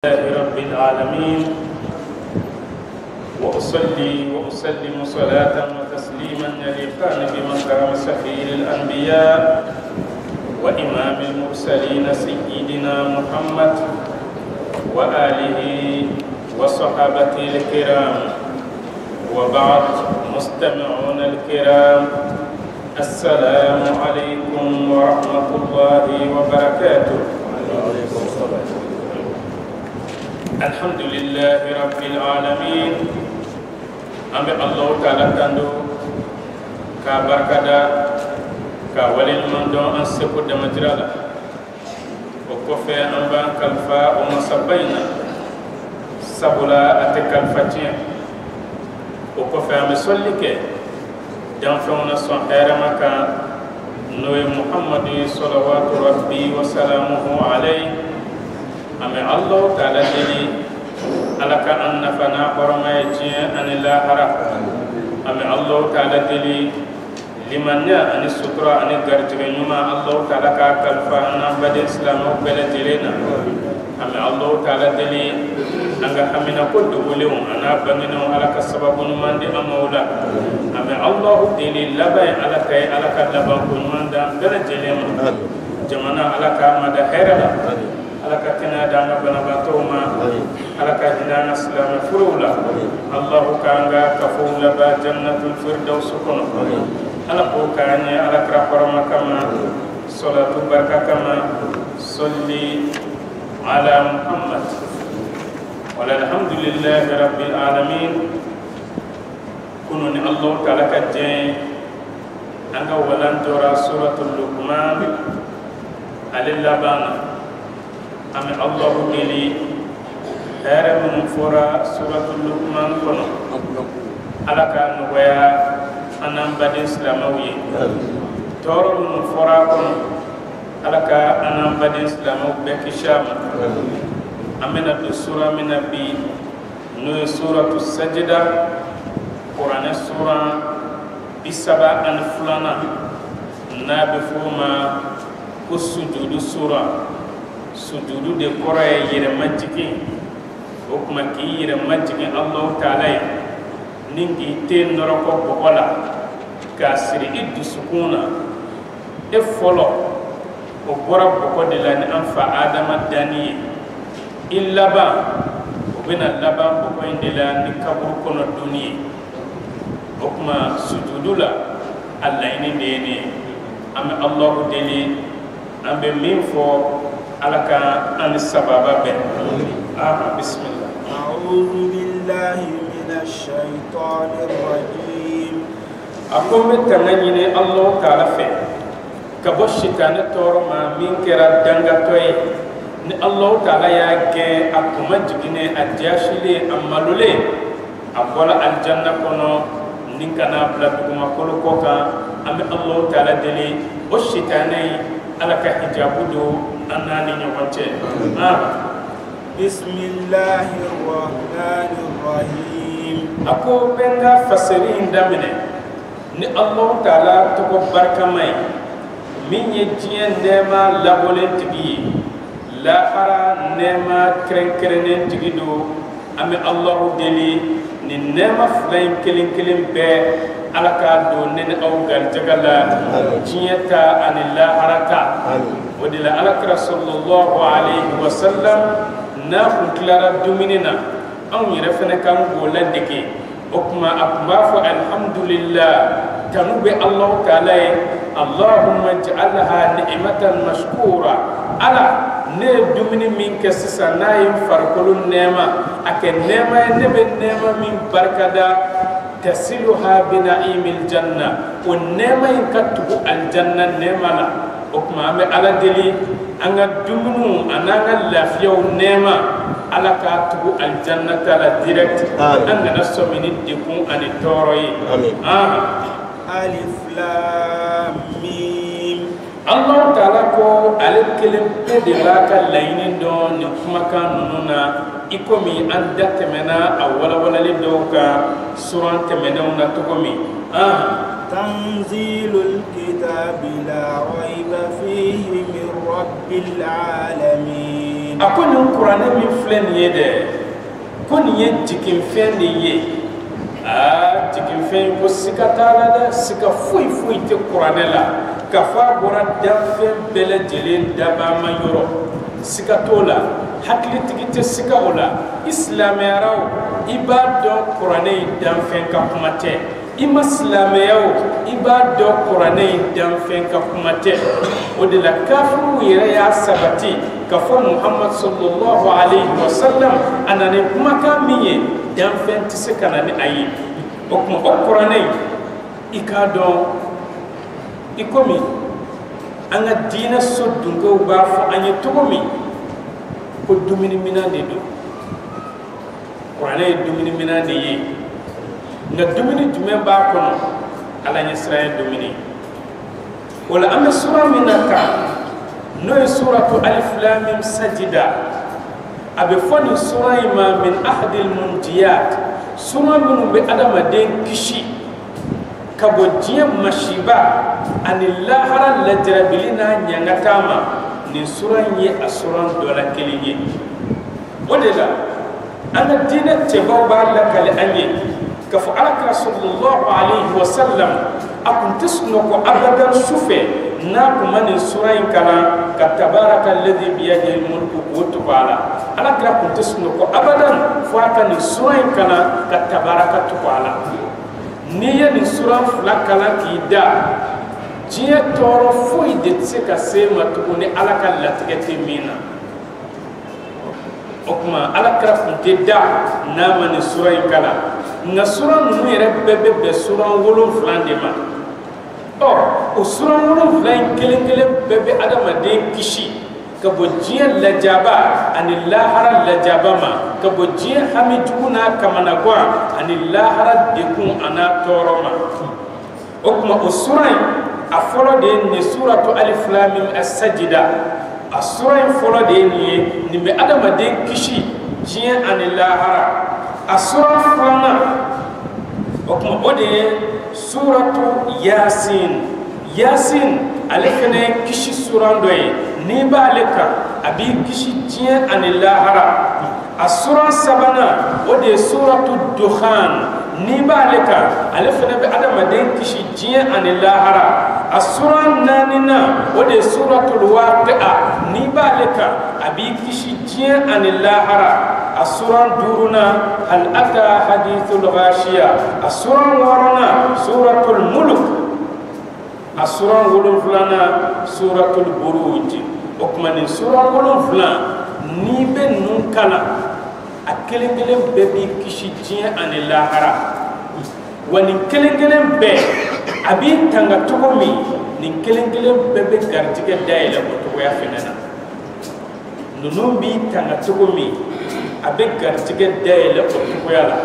لله رب العالمين وأصلي وأسلم صلاة وتسليما يليقان بمن كرم سفير الأنبياء وإمام المرسلين سيدنا محمد وآله وصحابته الكرام وبعد مستمعون الكرام السلام عليكم ورحمة الله وبركاته. الحمد لله رب العالمين. أمي الله تعالى تندو كبركة كولين من دون أنسكو دمجرالا وكفى أنبان كالفا ومسبينا سبلا أتكالفتين وكفى أمي سوليك دانفونا صحير مكان نوي محمد صلوات ربي وسلامه عليه. أمي الله تعالى دلي على كأن فنا برما يجي أن الله حرق. أمي الله تعالى دلي لمن أن السطرة أن الجرتين يوم الله تعالى كالفا أن بدء إسلام وبلد لنا. أمي الله تعالى دلي أن حمينا كل دولهم أنا بمنهم على كسبب من دي أمولا. أمي الله دلي لبى على كي على كلبا كل من دام بلد لنا جمعنا على كامل هيرلا alaka tina danga banabatoma alaka hidana salama furula Allah kanga kafula ba jannatul firdaus kono alako kanya alakra parama kama salatu baraka kama salli ala Muhammad walhamdulillahi rabbil alamin. Kununi Allah ta'ala kajje anga walantora suratul luqman alillabana. أمي الله دلي هرم فورا سورة اللقمان كنو على كأنه ويا أنام بدين سلاموي تور من فورا كنو على كأنام بدين سلامو بكشام. أمي نبي سورة من نبي نو سورة السجدة قرآن سورة بسبع أنفلانا نبي فوما كسجود سورة sujudu de koraye yere majiki o kuma ki yere majiki Allah ta'ala ningi te noroko bokola ka siri iddu sukuna e folo o bora boko de la ni anfa adama dani illa ba o bena laba boko inde la ni kabur kono duniya o kuma sujudu la Allah ini dene am Allah dele ambe min fo علىك أن السبب به. بسم الله. أعوذ بالله من الشيطان الرجيم. أقوم بالتمنين الله تعالى في كبوش الشيطان تور ما من كرا دعوتوي ن الله تعالى يأجي أقوم جبينه أجاشلي أمالولي أقول الجنة كنو نكنا بلادكما كلو كوكا أم الله تعالى دلي والشيطاني على كحجابه أناني نوانتي. بسم الله الرحمن الرحيم. أكو بينغا فسرين دامنه ني الله تعالى تكو بركة ماي من يجين نما لابولين تبي لا أرى نما كرين تبي دو أمي الله دلي ني نما فلين كلين بي على كادو نين أوغال جغلا جيتا عن الله أرتا ودلا على رسول الله عليه وسلم ناخذ كلارا دوميننا أو يرفنا كان قولا دكي أكما أكما الحمد لله تنوب الله تعالى اللهم اجعلها نعمة مشكورة على ne dumini min ke sisa nayi farkolu nema ake nema nebe nema min barkada tasiluha binaimil janna o nema in katubu aljanna nema la o kuma ame ala deli anga dumunu ananga lafiyaw nema ala ka tubu aljanna tala direct anga na somini dikun ani toroyi. Alif lam mim. Allah ta'ala ko ale kelen pe de la ka layini don ni kumakan nunu na ikomi an da temena a walawalali dɔw ka suran tɛmɛnenw na togo min. Tanzilul kitabi la rayba fihi min rabbil alamin. akoni Qur'an mi flen yede koni ye jikin fen de ye jikin fen ko sikatala da sika fui te Qur'an la ka fa bora dafen bele jelen daba mayoro sikatola hakli tigite sika ola islam yaraw ibado Qur'anay dafen ka kumate ima islam yaw ibado Qur'anay dafen ka kumate odila kafu yere ya sabati ka fo Muhammad sallallahu alaihi wasallam anane kumaka miye dafen tisekana ni ayi okuma Qur'anay ikado ikomi anga dina sodungo ba fo anye togomi ko dumini mina de do Qur'an dumini mina de yi nga dumini jume ba kono ala nya Israel dumini wala am sura minaka no suratu alif lam mim sajida abe foni sura ma min ahadil munjiyat sura min be adama den kishi kabo jiya mashiba anillahara lajrabilina nyangatama ni suran ye asuran dola kelinye odela ana dina teba ba la kale anye ka fa alaka sallallahu alaihi wasallam akun tisno ko abadan sufe na kuma ni suran kala ka tabaraka alladhi bi yadihi almulku wa tubala alaka kun tisno ko abadan fa ka ni suran kala ka tabaraka tubala ni ya ni suran fulakala ki da jiya toro foi de tseka sema tukune alaka latigete mina okuma alaka kunte da nama ni sura kala nga sura nu yere bebe be sura wolo flande ma o sura wolo flan kele bebe adama de kishi kabo jiya lajaba anillahara lajaba ma kabo jiya hamiduna kamana gwa anillahara de kun ana toro ma okuma sura afolo de ni suratu alif lam mim as-sajda asura folo de ni be adama de kishi jien anillahara asura fana okuma ode suratu yasin alefene kishi surandoye ni baleka abi kishi jien anillahara asura sabana ode suratu dukhan ni baleka alefene be adama de kishi jien anillahara asura nanina ode suratul waqi'a ni baleka abi kishi jien anillahara asura duruna hal ata hadithul ghashiya asura warana suratul mulk asura wuluflana suratul buruj okmani sura wulufla ni be nun kala akelengelen bebi kishi jien anillahara wani kelengelen be abi tanga togomi nin kelengelen bebe gartige dayela ko to ya fenana nunu bi tanga togomi abe gartige dayela ko to ya la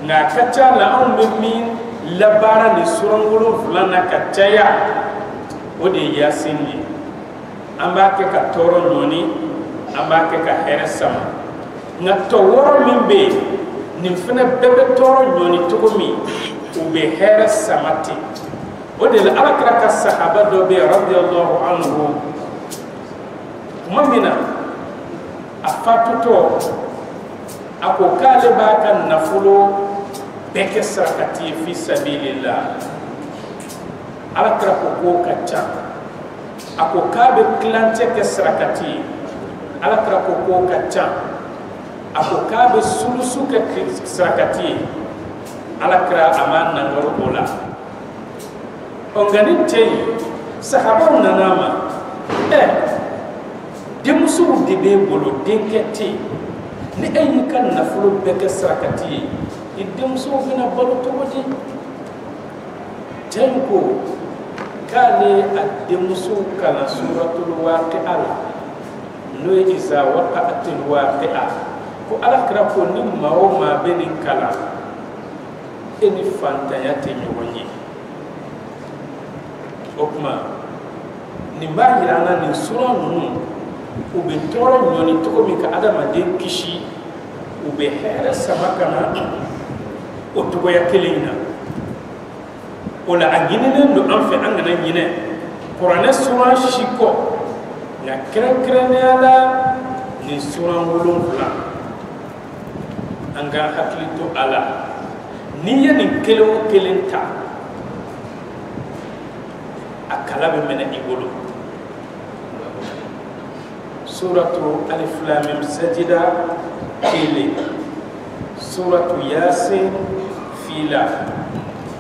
na kacha la on be min labara ni surangolo fulana kachaya ode yasin ni amba ke ka toro noni amba ke ka heresama na to woro min be nin fena bebe toro noni togomi ube heresamati ودل ألكرك الصحابة دوبي رضي الله عنه ممنا أفاتو أكو كالبا كان نفلو بك سرقتي في سبيل الله ألكرك كو كتا أكو كابي كلانتك سرقتي ألكرك كو كتا أكو كابي سلسوك سرقتي ألكرك أمان نغر بولا ongani tei sahaba nanama demusu dibe bolo denketi ni ayi kan nafulu beke srakati demusu bina bolo tobodi tenko kale demusu kana suratul waqi'a no iza waqa'atil waqi'a ko alakra ko ni mawo ma benin kala eni fanta yate nyonyi okuma ni mbahirana ni sura nunu ube toro nyoni toko mi ka adama den kishi ube here samakana otugo ya kelina ola aginene no anfe angana nyine qur'ane sura shiko na krenkrene ala ni suran wolonfila an ka hakili to a la n'i ye nin kelen o kelen ta a kala bɛ minɛ i bolo suratu alif lam mim sajida kelen suratu yasin fila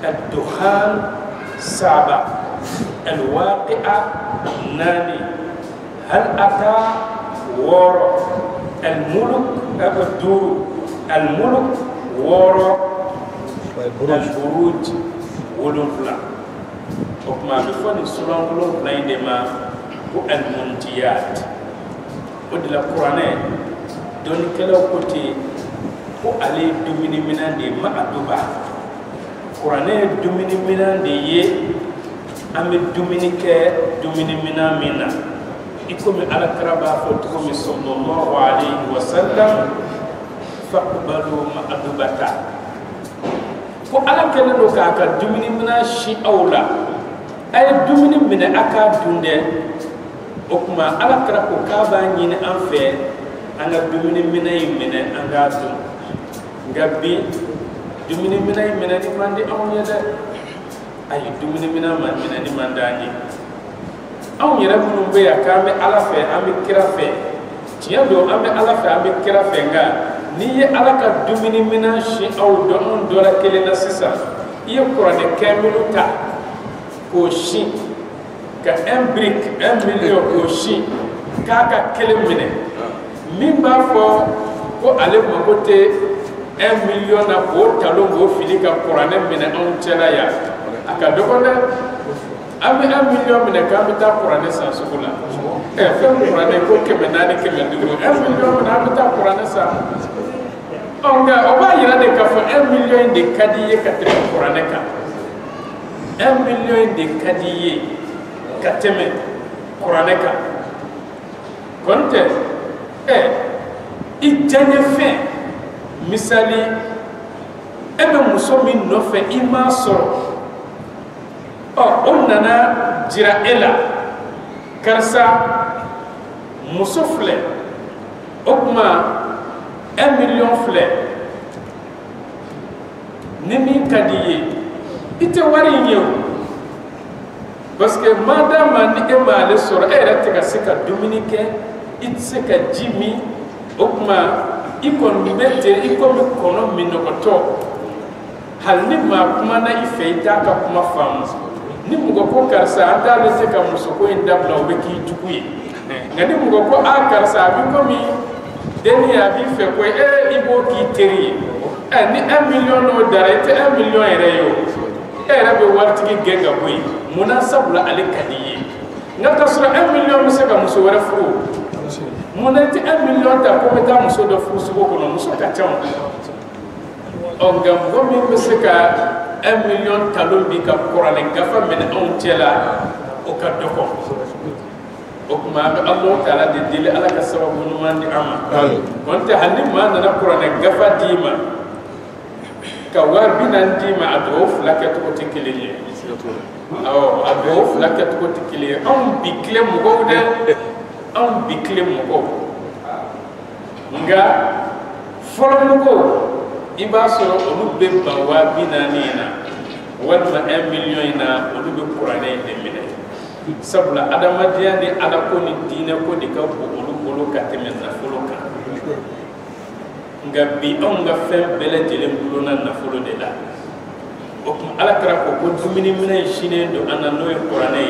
الدخان سبعة الواقعة ناني هل أتى ورا الملك الدور الملك ورا البروج ولنفلا وكما بفن سورة ولنفلا عندما هو المنتيات ودي القرآن دون كلا وكتي هو عليه دوميني منان دي ما أدوبا Kurane dumini minan de ye ame dumini ke dumini minan mina ikomi ala karaba fo tukomi sallallahu alayhi wa sallam faqbalu ma adubata ko ala kene do ka ka dumini minan shi awla ay dumini mina aka dunde okuma ala karako ka ba nyine an fe anga dumini minan mina anga dum ngabbi dumini mina mina ni mandi amunya da ay dumini mina man mina ni mandani aw yere munum be ya ka me ala fe am kira fe tiya do am ala fe am kira fe nga ni ye ala ka dumini mina shi aw do on do la kele na sisa ye qur'ane kamilu ta ko shi ka un brick 1 million ko shi ka ka kele mine min ba fo ko ale mo kote 1 million na ko talon go fili ka qur'ane mine on tela ya aka dokonde ami 1 million mine ka bita qur'ane sa sukula fe qur'ane ko keme nani keme dugo 1 million na bita qur'ane sa onga oba yira de ka fo 1 million de kadiye ka tre qur'ane ka 1 million de kadiye ka teme qur'ane ka konte i janye fe misali ebe muso min nofe ima soro on nana jira ela karsa muso fle okuma 1 million fle nimi kadiye ite wari nyew parce que madame ni ema le soro era tika sika dominique it sika jimi okuma ikon bete ikon kono minokoto hal ni ma kuma na ifeita ka kuma fam ni mugo ko karsa anda le se ka musoko indabla obeki tukuyi ngani mugo ko a karsa bi ko mi deni ya bi fe ko ibo ki teri ni 1 million no darete 1 million ereyo era be wartigi genga boy munasabula alikadiye ngata sura 1 million se ka muso wara furu monete 1 million ta ko meta muso do fu sugo kono muso ka cham on gam gomi meseka 1 million talon bi ka qur'ane gafa men on tela o ka doko o kuma Allah taala de dile ala ka sababu no mandi ama konte hanni ma na qur'ane gafa dima ka war binan dima adof lakat ko tikiliye aw adof lakat ko tikiliye on bi klem gowde an bikle moko nga folo moko iba soro olu be bawa binani na wadma 1 million na olu be qur'ane de mine sabula adamadiya ni ala ko ni dina ko de ka ko olu bolo ka temen na folo ka nga bi on nga fem bele jele bulo na folo de la o kum ala kara ko ko dumini mine shine do anano e qur'ane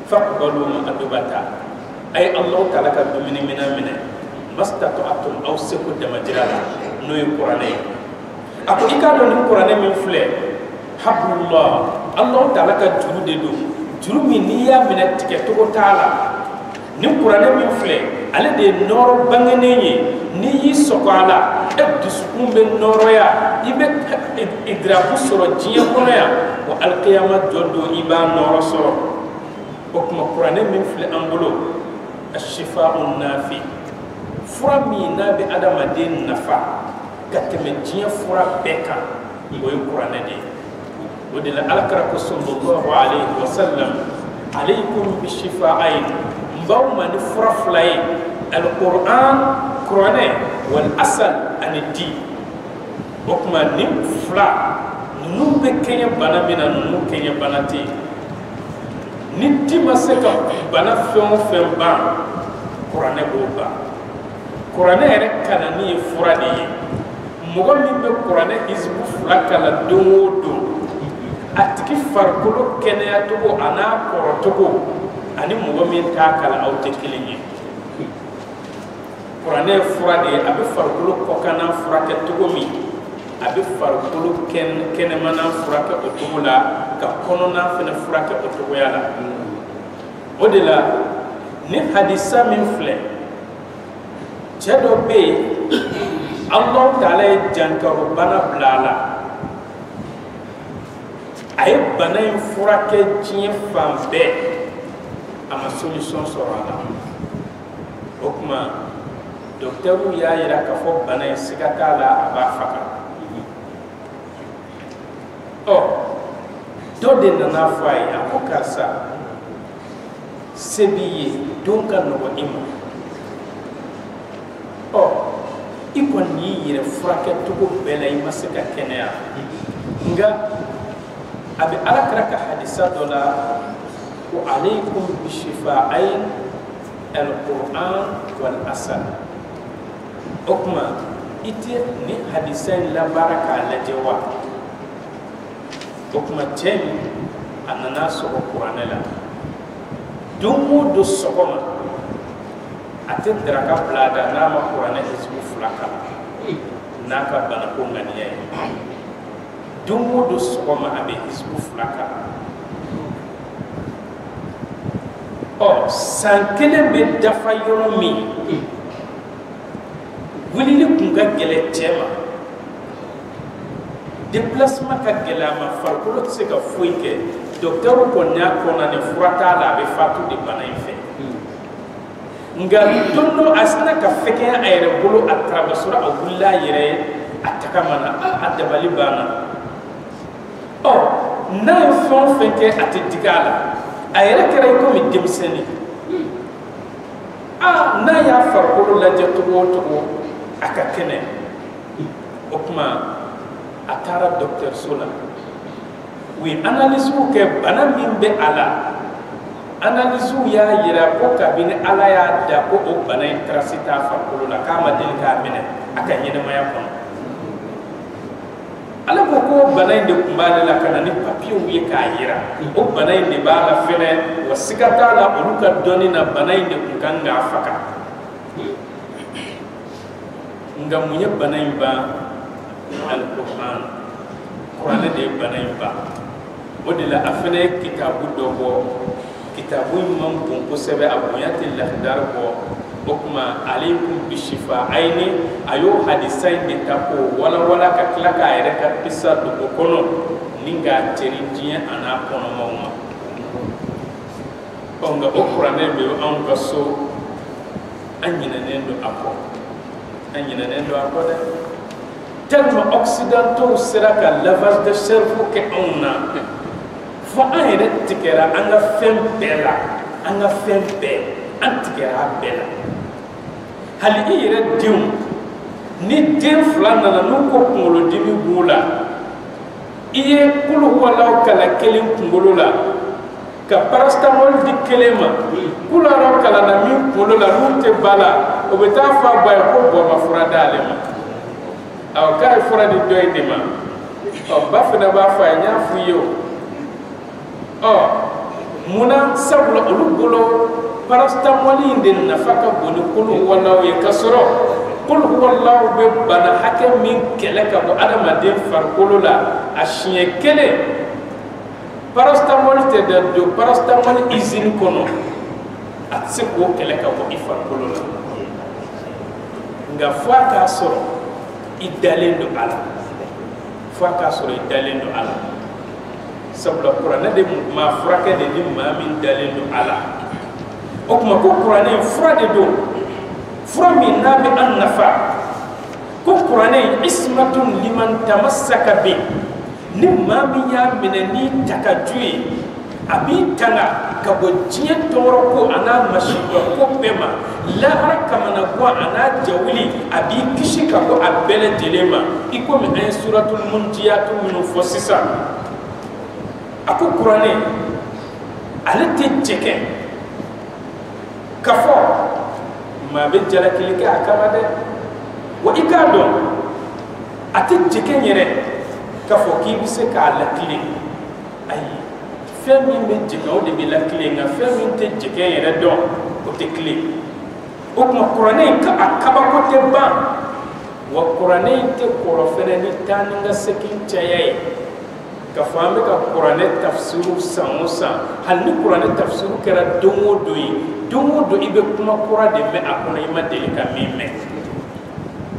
faqbalu ma adubata ay Allah taala ka dumini mina mastata'tum aw seku de majrala no y qur'ane ako ikado ni qur'ane min fle hablullah Allah taala ka juru de do juru mi niya mina tike to taala ni qur'ane min fle ale de noro bangeneye ni yi sokala e dusukun be noro ya ibe idrabu soro jiya kono ya wa alqiyamah jodo iba noro soro o kuma qur'ane min fle ambulo الشفاء النافع فرامي نبي آدم دين نفع كتمجيا فرا بكا ويقرأ ندي ودل ألكرك صلى الله عليه وسلم عليكم بالشفاء مباو من فرا فلاي القرآن قرآن والأصل أن الدين وكما نفلا نوم بكيا بنا منا نوم كيا بنا تي ندي مسكا بنا فيهم بان قرآن بوبا قرآن ركنا ني فرادي مغمي بقرآن حزب فلا كلا دو أتكي فرقلو كنيا تبو أنا كورتبو أني مغمي تاكلا أو تكليني قرآن فرادي أبي فرقلو كوكانا فرقة تبومي أبي فرقلو كنمانا فرقة أتبولا كونونا فين فرقة أتبويالا ودلا ni hadisa min filɛ cɛ dɔ bɛ yen Allah Taala ye jankaro bana bila a la a ye bana in furakɛ diɲɛ fan bɛɛ a ma solution sɔrɔ a la o tuma docteur y'a yira k'a fɔ bana in siga t'a la a b'a faga ɔ dɔ de nana fɔ a ye a ko karisa se b'i ye don ka nɔgɔ i ma ɔ i kɔni y'i yɛrɛ furakɛ cogo bɛɛ la i ma se ka kɛnɛya nka a bɛ Alakira ka hadisa dɔ la ko alaykum bishifaain al-Qur'an wal asal o tuma i tɛ ni hadisa in labaara k'a lajɛ wa o tuma cɛ in a nana sɔrɔ kuranɛ la don o don sɔgɔma a tɛ daraka bila a da n'a ma kuranɛ hizbu fila kalan n'a ka banako ŋaniya ye don o don sɔgɔma a bɛ hizbu fila kalan ɔ san kelen bɛ dafa yɔrɔ min wulili tun ka gɛlɛn cɛ ma déplacement ka gɛlɛn a ma farikolo tɛ se ka foyi kɛ docteur kɔni y'a kɔnna ni fura t'a la a bɛ fatu de bana in fɛ nka don dɔ a sina ka fɛkɛya a yɛrɛ bolo a tarabasɔrɔ a wulila a yɛrɛ ye a tagamana a dabali banna ɔ n'a ye fɛn o fɛn kɛ a tɛ digi a la a yɛrɛ kɛra i komi denmisɛnnin n'a y'a farikolo lajɛ cogo o cogo a ka kɛnɛ o tuma a taara dɔgɔtɔrɔso la u ye analyse kɛ bana min bɛ a la analyse y'a yira ko kabini Ala y'a da ko o bana in trace t'a farikolo la k'a ma deli k'a minɛ a ka ɲɛnɛmaya kɔnɔ Ala ko ko bana in de tun b'ale la ka na ni papiyew ye k'a yira o bana in de b'a la fɛnɛ wa siga t'a la olu ka dɔnni na bana in de tun kan k'a faga nka mun ye bana in ban Al-Qur'an kuranɛ de ye bana in ban o de la a fɛnɛ ye kitabu dɔ bɔ kitabu in man bon kosɛbɛ a bonya tɛ lahdar bɔ o tuma alaykum bishifaaini a y'o hadisa in de ta k'o walawala ka tila k'a yɛrɛ ka kisa don o kɔnɔ ni k'a teri diɲɛ a n'a kɔnɔmaw ma ɔ nka o kuranɛ bɛ anw ka so an ɲinɛnen don a kɔ an ɲinɛnen don a kɔ dɛ tellement occidentaux sera ka lavage de cerveau kɛ anw na fo an yɛrɛ tigɛra an ka fɛn bɛɛ la an ka fɛn bɛɛ an tigɛra a bɛɛ la hali i yɛrɛ denw ni den fila nana n'u ko kunkolodimi b'u la i ye kulu huwalaw kala kelen kunkolo la ka parastamol di kelen ma kulu alaw kala na min kunkolo la n'u tɛ ba la o bɛ taa fɔ a ba ye ko bɔnma fura d'ale ma awɔ k'a ye fura di dɔ in de ma ɔ ba fana b'a fɔ a ye n y'a f'i ye o ɔ munna sabula olu bolo parastamol in de nafa ka bon ni kulu huwalaw ye ka sɔrɔ kulu huwalaw bɛ bana hakɛ min kɛlɛ ka bɔ adamaden farikolo la a siɲɛ kelen parastamol tɛ da don parastamol usine kɔnɔ a tɛ se k'o kɛlɛ ka bɔ i farikolo la nka fo a k'a sɔrɔ i dalen don a la fo a k'a sɔrɔ i dalen don a la sabula kuranɛ de ma furakɛ de ni maa min dalen don a la o tuma ko kuranɛ fura de don fura min n'a bɛ an nafa ko kuranɛ ismatun liman tamassaka bi ni maa min y'a minɛ ni takaju ye abi tanga ka bo jiɲɛ tɔɔrɔ ko ana masiba ko bɛɛ ma lahara kamana bɔ ana jawili a b'i kisi ka bɔ a bɛɛ lajɛlen ma i komi an ye suratul munjiyatu minnu fɔ sisan a ko kuranɛ ale tɛ jɛgɛ ka fɔ maa bɛ jalakili kɛ a kama dɛ wa i k'a dɔn a tɛ jɛgɛ yɛrɛ ka fɔ k'i bɛ se k'a lakile ayi fɛn min bɛ jɛgɛ o de bɛ lakile nka fɛn min tɛ jɛgɛ yɛrɛ dɔn o tɛ kile o tuma kuranɛ in ka a kabako tɛ ban wa kuranɛ in tɛ kɔrɔ fɛnɛ ni taa ni ka segin caya ye ka fɔ an bɛ ka kuranɛ tafsiru san o san hali ni kuranɛ tafsiru kɛra don o don ye don o don i bɛ kuma kura de mɛn a kɔnɔ i ma deli ka min mɛn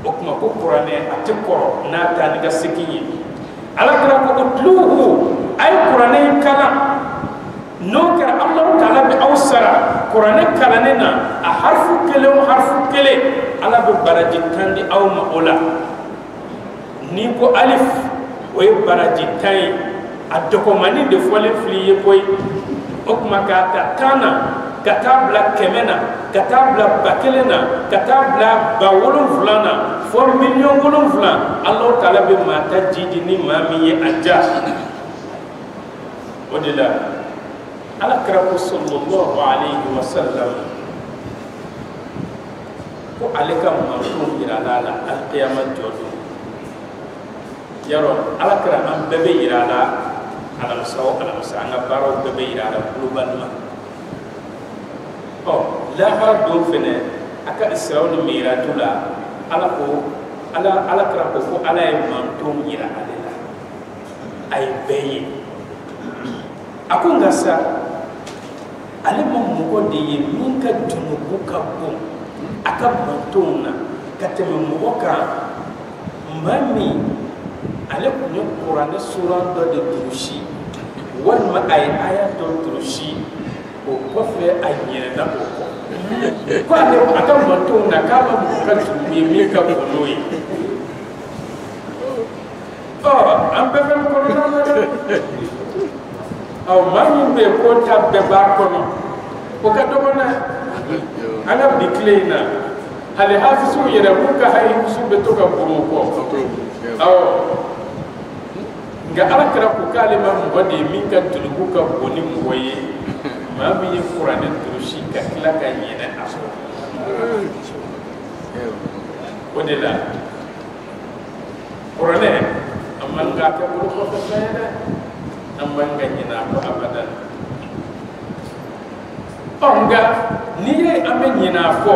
o tuma ko kuranɛ a tɛ kɔrɔ n'a taa ni ka segin ye alakira ko utluhu a ye kuranɛ in kalan n'o kɛra Alahu Taala bɛ aw sara kuranɛ kalannen na a harifu kelen o harifu kelen Ala bɛ baraji 10 di aw ma o la n'i ko alif o ye baraji 10 ye a dɔgɔmani de fɔlen filɛ i ye koyi o tuma k'a ta 10 na ka taa bila 100 na ka taa bila 1000 na ka taa bila 7000 na fo 7,000,000 Alahu Taala bɛ maa ta jiji ni maa min ye a ja o de la alakira ko sallallahu alayhi wa sallam ko ale ka manto yira la alqiyama jɔdon yaro alakira an bɛɛ bɛ yira la alamisa o alamisa an ka baaraw bɛɛ bɛ yira la globalement lahara don fɛnɛ a ka israel ni miraju la alakira ko ko ala ye manto yira ale la a ye bɛɛ ye a ko nka sa ale ma mɔgɔ de ye min ka junubu ka bon a ka mantonw na ka tɛmɛ mɔgɔ kan maa min ale tun ye kuranɛ sura dɔ de durusi walima a ye aya dɔ durusi o kɔfɛ a ɲinɛna o kɔ ko ale a ka mantonw na k'a ma mɔgɔ ka junubu ye min ka bon n'o ye an bɛɛ bɛ kɔnɔna na dɛ maa min bɛ yen ko ta bɛɛ b'a kɔnɔ o ka dɔgɔ dɛ an ka bi tile in na hali hafisuw yɛrɛ k'u ka hafisuw bɛ to ka bɔn o kɔ nka alakira ko k'ale ma mɔgɔ de ye min ka junubu ka bon ni mɔgɔ ye maa min ye kuranɛ durusi ka tila ka ɲinɛ a kɔ o de la kuranɛ a man k'a kɛ bolo kɔfɛ fɛn ye dɛ an b'an ka ɲinɛ a kɔ abadan nka n'i ye an bɛ ɲinɛ a kɔ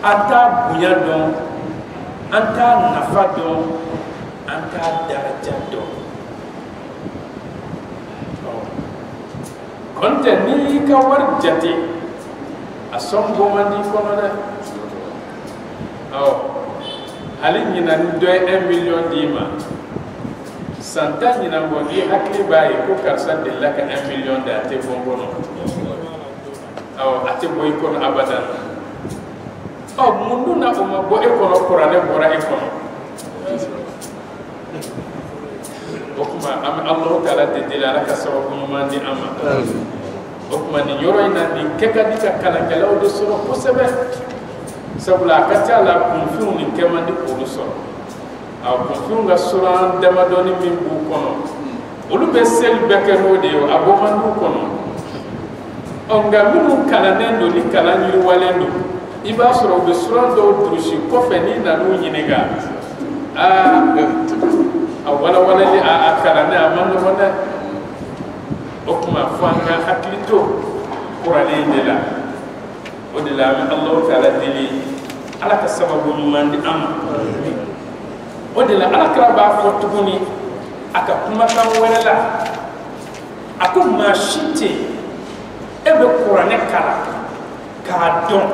an t'a bonya dɔn an t'a nafa dɔn an t'a daraja dɔn kɔntɛ n'i y'i ka wari jate a sɔn bɔ man di kɔnɔ dɛ hali ɲinɛ ni dɔ ye 1 million d'i ma san tan ɲinan bɔ n'i hakili b'a ye ko karisa delila ka 1 million de a tɛ bɔ n kɔnɔ a tɛ bɔ i kɔnɔ abadan mun dun na o ma bɔ e kɔnɔ kuranɛ bɔra e kɔnɔ o tuma an bɛ Alahu Taala de deli Ala ka sababu ɲuman di an ma o tuma nin yɔrɔ in na nin kɛ ka di ka kalankɛlaw de sɔrɔ kosɛbɛ sabula a ka ca la kunfinw nin kɛ man di k'olu sɔrɔ kunfinw ka suran damadɔni min b'u kɔnɔ olu bɛ seli bɛɛ kɛ n'o de ye a bɔ man d'u kɔnɔ nka minnu kalannen don ni kalan yiriwalen don i b'a sɔrɔ u bɛ suran dɔw durusi kɔfɛ n'i nan'u ɲininka a walawalali a kalannen a man nɔgɔn dɛ o tuma fo an ka hakili to kuranɛ in de la o de la an bɛ Alahu Taala deli Ala ka sababu ɲuman di an ma o de la alakira b'a fɔ tuguni a ka kumakan wɛrɛ la a ko maa si tɛ e bɛ kuranɛ kalan k'a dɔn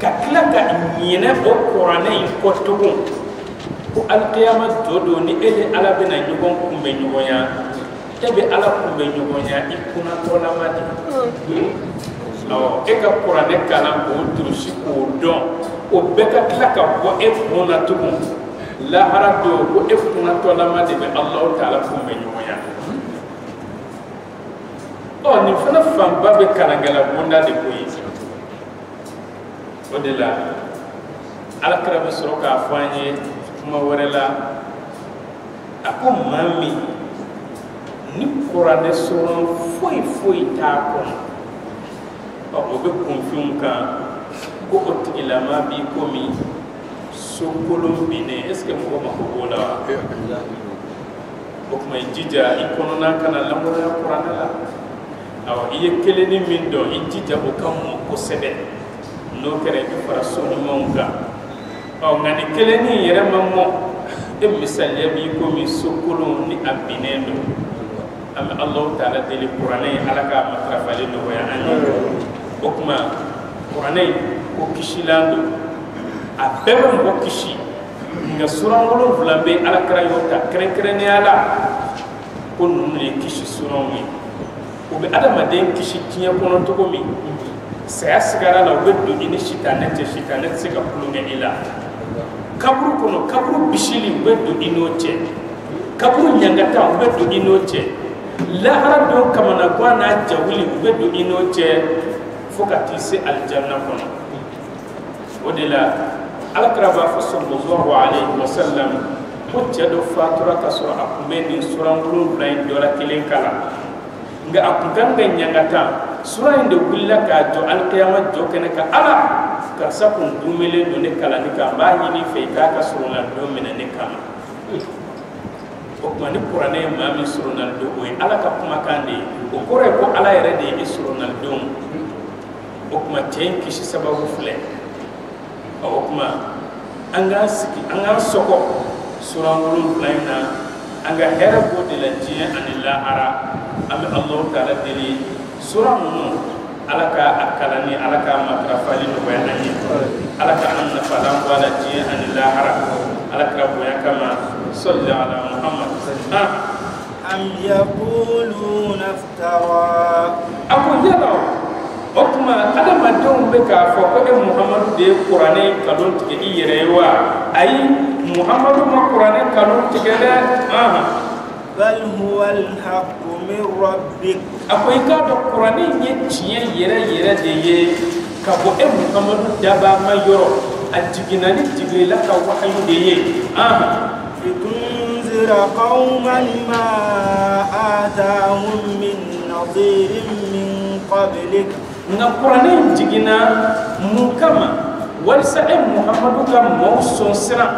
ka tila ka ɲinɛ o kuranɛ in kɔ tugun ko alikiyama jɔ don ni e ni Ala bɛna ɲɔgɔn kunbɛn ɲɔgɔnya e bɛ Ala kunbɛn ɲɔgɔnya i kunnatɔlama de e ka kuranɛ kalan k'o durusi k'o dɔn o bɛɛ ka tila ka bɔ e kun na tugun lahara don ko e kunnatɔlama de bɛ Alahu Taala kunbɛn ɲɔgɔnya o ni fana fanba be kalangala bonda de koyi o de la ala kira be sɔrɔ k'a fɔ an ye kuma wɛrɛ la a ko maa min ni kuranɛ sɔrɔ foyi foyi t'a kɔnɔ o be kunfinw kan ko o tigilama b'i komi sokolon binnen est ce que mɔgɔ mako b'o la wa o kuma i jija i kɔnɔna kana lamɔnya kuranɛ la awɔ i ye kelenni min dɔn i jija o ka mɔ kosɛbɛ n'o kɛra i bɛ fara so ɲumanw kan nka ni kelenni yɛrɛ ma mɔ e misaliya b'i komi sokolon ni a binnen don an bɛ alahu taala deli kuranɛ ye ala k'a matarafali nɔgɔya an ye o kuma kuranɛ ko kisilan don a bɛɛ bɛ mɔgɔ kisi nka suran 7 bɛ alakira y'o ta kɛrɛnkɛrɛnnenya la ko ninnu ye kisi suranw ye u bɛ adamaden kisi diɲɛ kɔnɔ cogo min saya sigara la u bɛ don i ni sitanɛ tɛ se ka kulonkɛ i la kaburu kɔnɔ kaburu bisili u bɛ don i n'o cɛ kaburu ɲangata u bɛ don i n'o cɛ lahara don kamanagan n'a jawuli u bɛ don i n'o cɛ fo ka t'i se alijanna kɔnɔ o de la alakira b'a fɔ sallallahu alayhi wa sallam ko cɛ dɔ fatura ka sɔrɔ a tun bɛ nin suran 7 in dɔ la kelen kalan nka a tun kan ka ɲangata sura in de wulila k'a jɔ alikiyama jɔ kɛnɛ kan ala karisa kun dumelen don ne kalanni kan n b'a ɲini fɛ i k'a ka surunna don minɛ ne kama o kuma ni kuranɛ ye maa min surunna don o ye ala ka kumakan de ye o kɔrɔ ye ko ala yɛrɛ de ye i surunna don o kuma cɛ in kisi sababu filɛ o kuma an k'an sigi an k'an sɔgɔ suran 7 in na an ka hɛrɛ b'o de la diɲɛ ani lahara an bɛ alahu taala deli suran ninnu ala ka a kalanni ala ka matarafali nɔgɔya an ye ala ka an nafalan bɔ a la diɲɛ ani lahara ala kira bonya kama salli ala muhammad am yaquluna iftara ako yala o kuma adamadenw bɛ k'a fɔ ko e muhamadu de ye kuranɛ kalon tigɛ i yɛrɛ ye wa ayi muhamadu ma kuranɛ kalon tigɛ dɛ bal huwa alhaqqu min rabbik ako i k'a dɔn kuranɛ ye tiɲɛ yɛrɛ yɛrɛ de ye ka bɔ e muhamadu daba ma yɔrɔ a jiginna ni jibirila ka wahayu de ye litunzira qawman ma atahum min nadirin min qablik nka kuranɛ in jiginna mun kama walisa e muhamadu ka maaw sɔn siran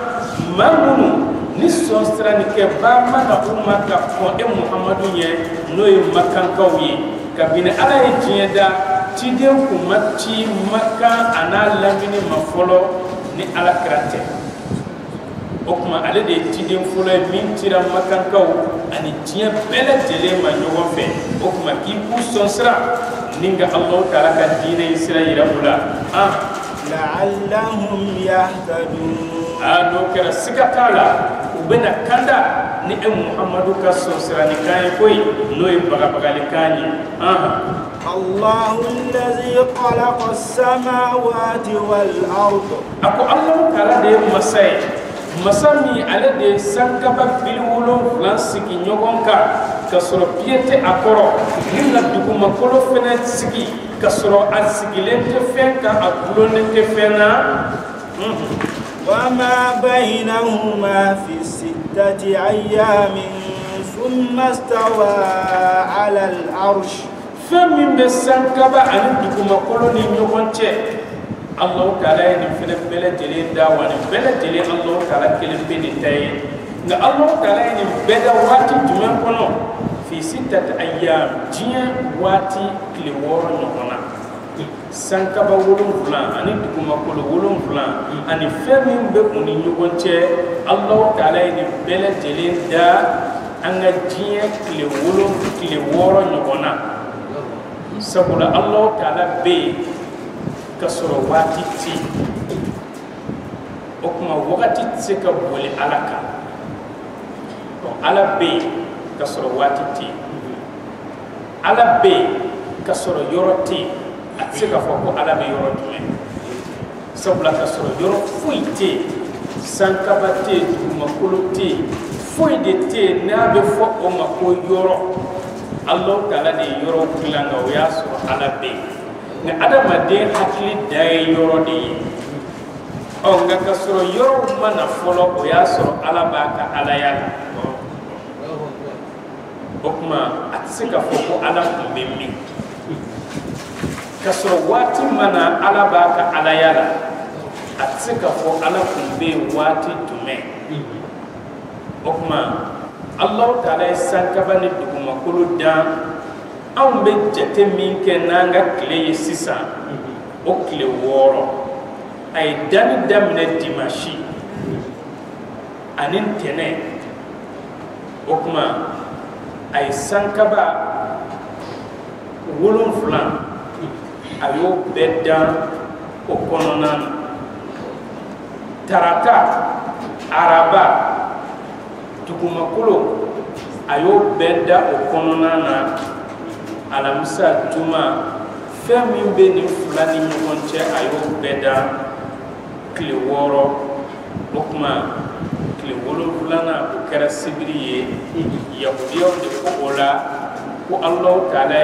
maa minnu ni sɔn siranni kɛ ba ma na u ma ka fɔ e muhamadu ɲɛ n'o ye makankaw ye kabini ala ye diɲɛ da ciden kun ma ci makan a n'a lamini ma fɔlɔ ni ala kira tɛ o kuma ale de ye ciden fɔlɔ ye min cira makankaw ani diɲɛ bɛɛ lajɛlen ma ɲɔgɔn fɛ o kuma k'i k'u sɔn siran ni ka alahu taala ka diinɛ in sira yira u la la'allahum yahtadun n'o kɛra siga t'a la u bɛna kanda ni e muhamadu ka sɔn sirani kan ye koyi n'o ye bagabagali kan ye Allahu allazi khalaqa as-samawati wal ard ako alahu taala de ye masa ye masa min ale de ye sankaba 7 sigi ɲɔgɔn kan ka sɔrɔ piye tɛ a kɔrɔ ni na dugumakolo fɛnɛ sigi ka sɔrɔ a sigilen tɛ fɛn kan a gulonnen tɛ fɛn na وما بينهما في 6 أيام ثم استوى على العرش فمن بسنكبا أن دكما ni ɲɔgɔn cɛ Allahu taala ye nin fɛnɛ bɛɛ lajɛlen da wa nin bɛɛ lajɛlen Allahu taala kelen bɛ nin ta ye nka Allahu taala ye nin bɛɛ da waati jumɛn kɔnɔ fi 6 ayyam diɲɛ waati tile 6 ɲɔgɔn na sankaba 7 ani dugumakolo 7 ani fɛn min bɛ u ni ɲɔgɔn cɛ Allahu taala ye nin bɛɛ lajɛlen da an ka diɲɛ tile 6 ɲɔgɔn na sabula Allahu taala bɛ yen ka sɔrɔ waati tɛ o kuma wagati tɛ se ka boli ala kan ala bɛ yen ka sɔrɔ waati tɛ ala bɛ yen ka sɔrɔ yɔrɔ tɛ yen a tɛ se ka fɔ ko ala bɛ yɔrɔ jumɛn sabula ka sɔrɔ yɔrɔ foyi tɛ yen sankaba tɛ yen dugumakolo tɛ yen foyi de tɛ yen n'a bɛ fɔ o ma ko yɔrɔ Allah taala de yoro kilanga o ya so ala be ne adama de hakili day yoro de o nga ka so yoro mana folo o ya so ala ba ka ala ya okuma atsika foko ala kumbi ka so wati mana ala ba ka ala ya atsika fo ala kumbi wati tume okuma Allah taala sankaba ni duguma kulu dan an be jate min ke nanga kile sisa o kile woro ay dani damne dimashi anin tene okuma ay sankaba wolon fulan ayo bedda o kononan tarata araba tukuma kulo ayo benda o konona na alamisa juma femi be ni fulani nyonche ayo benda kile woro okuma kile wolo fulana ko kera sibriye yahudiyo de ko ola ko Allah taala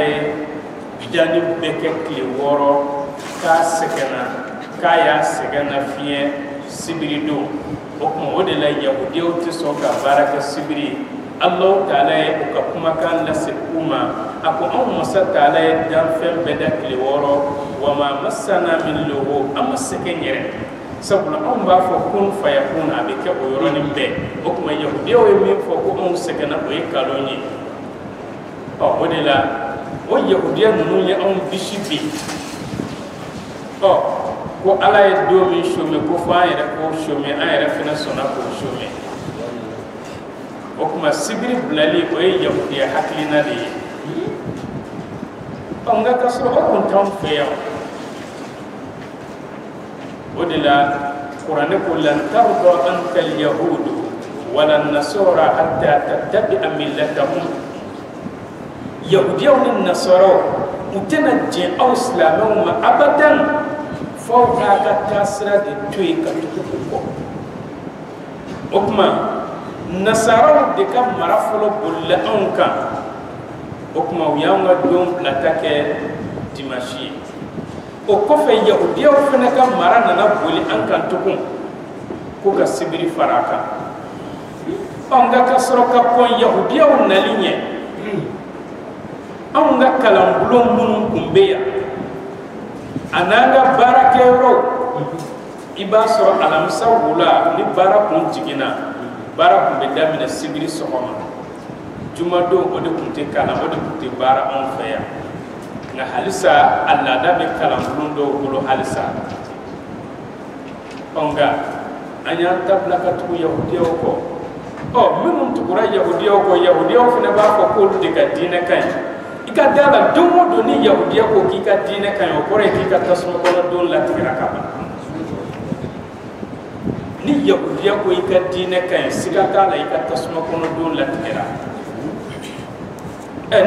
bidani beke kile woro ka ya segana fiye sibiri do okuma wode la yahudiyo ti so ka baraka sibiri Allah taala o ka kuma kan la sekuma ako on masa taala dan fem beda kile woro wa ma masana min luhu am sekenyere sabula on ba fo kun fayakun abike o yoroni be okuma yahudiyo e min fo ko on sekena o kaloni o wode la o yahudiya nunu ya on bishibi o ko ala ye do min shome ko fa yere ko shome ayere fina sona ko shome okuma sibiri blali ko e yahudiya haklina de onga kasro o kun tam feya odila qur'ane ko lan tarda anka al yahud wala an-nasara hatta tattabi'a millatahum yahudiya wa nasara mutana je aw islamu abadan fawqa ka tasra de toy ka tuko okuma nasara de kam marafolo bolle anka okuma yanga dom platake dimashi o kofe yahudiya fana ka marana na boli ankan tukun ko ka sibiri faraka anga kasro ka pon yahudiya nalinye anga kalam bulon munun kumbeya ananga barakero ibasro alamsa wula ni barakun jigina barakun be damina sibiri sohoma jumado o de kunte kala o de kunte bara on feya nga halisa alla da be kalam bulundo bulu halisa onga anya tabla ka tu yahudiyo ko o minum tukura yahudiyo fune ba ko ko de ka dina kan ika dala domo do ni yahudiya ko ki ka dina kan o kore ki ka tasmo ko don la tigra ka ba ni yahudiya ko ika dina kan sika dala ika tasmo ko don la tigra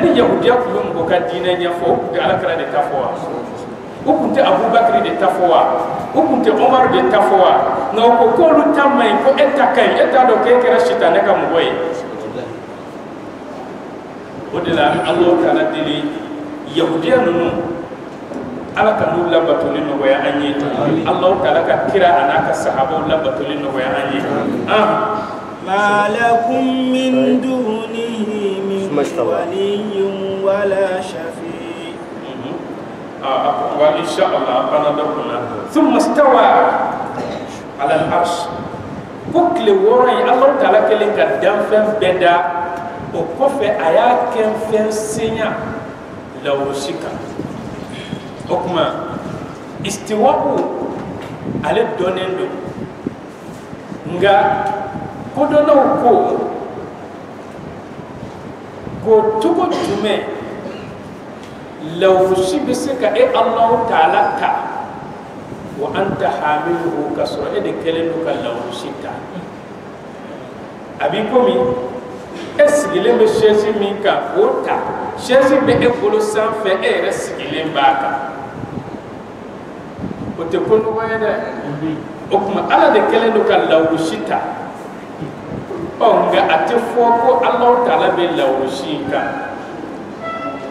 ni yahudiya ko mo ka dina nya fo de ala kala de tafowa o kunte abubakar de tafowa o kunte omar de tafowa na ko ko lu tamay ko etakai eta do ke kera shitane ka mo boy odela Allah taala dili yahudiya nunu ala kanu labatuli no ya anyi Allah taala ka kira anaka sahaba labatuli no ya anyi ma lakum min dunihi min waliyyin wala shafi wa insha Allah bana dokuna thumma stawa ala al-arsh bukle wori Allah taala kelen ka damfem beda o kofe aya ken fen senya lawrushika okuma istiwa'u ale donendo nga kodono ko tuko tume lawrushi bisika e Allah ta'ala ta wa anta hamiluhu kasra e de kelenu ka lawrushika abi komi esigile be shesi min ka ota shesi be e bolo sanfɛ e yɛrɛ sigilen b'a kan o tɛ ko nɔgɔ ye dɛ o kuma ala de kɛlen don ka lawurusi ta nka a tɛ fɔ ko Alahu Taala bɛ lawurusi in kan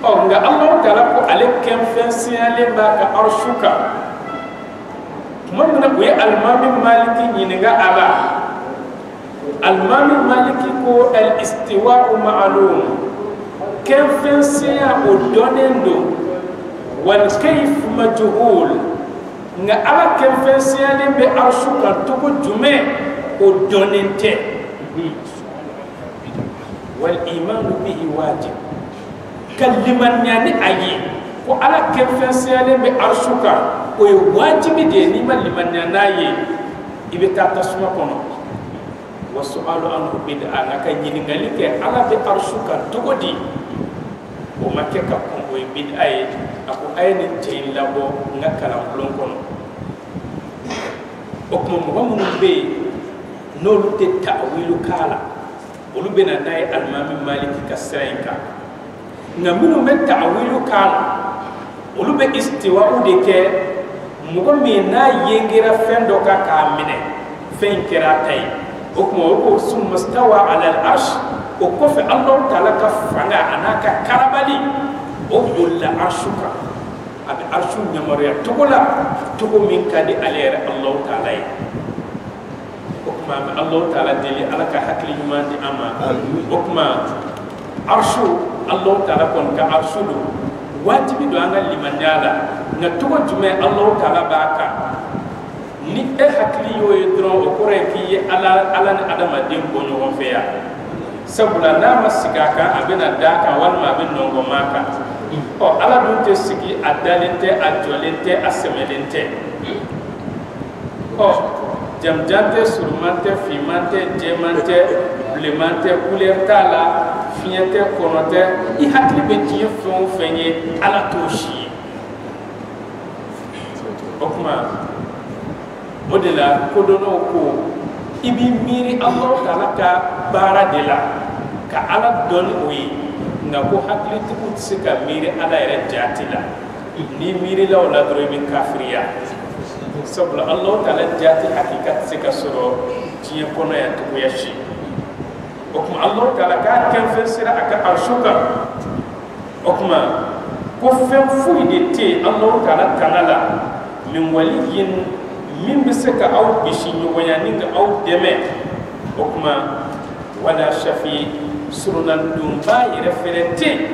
nga Allah taala ko ale kem fen siale ba ka arshuka man na ko al-imam maliki ni nga ala al-imam maliki ko al-istiwa ma'lum kem fen sia o donendo wal kayf majhul nga ala kem fen siale be arshuka to ko jume o donente wal iman bihi wajib kaliman yani ayi ko ala kefen sele be arshuka o wajibi de ni maliman yanayi ibe ta tasuma kono wa su'alu anhu bid'a naka nyini ngali ke ala be arshuka togodi o makke ka ko o bid'a e ako ayni jey labo ngakala blon kono o ko mo mo be no lu te ta'wilu kala olu bena nay al-imam maliki kasrainka ngaminu men ta'wilu kala olu be istiwa de ke mugo me na yengira fendo ka kamine fen kira tay o ko summa stawa ala al-arsh o ko fa Allah taala ka fanga anaka karabali o bulla arshuka abi arshu nyamariya togola togo min kadi alere Allah taala o kuma Allah taala deli alaka hakli nyumandi ama o kuma arshu Allah taala kon ka arshudu wajibi do anga limanyala na togo jume Allah taala baka ni e hakli yo yedro o kore ki ala ni adama dem bonyo won feya sabula na masigaka abena daka wal ma ben nongo maka o ala dun te sigi adalente ajolente asemelente o jamjante surmante fimante jemante blemante couleur tala fiente konote I hakli be tiye fon fenye ala toshi okuma modela kodono ko ibi miri Allah taala ka bara de la ka ala don wi nga ko hakli tiku sika miri ala ere jatila ni miri la wala dro min kafriya sabla Allah taala jati hakikat sika soro tiye kono ya to yashi okuma Allah taala ka ken fensira aka arshuka okuma ko fen fuyi de te Allah taala kanala min waliyin min bisaka aw bishi nyogonya ninga aw deme okuma wala shafi surunan dum ba referente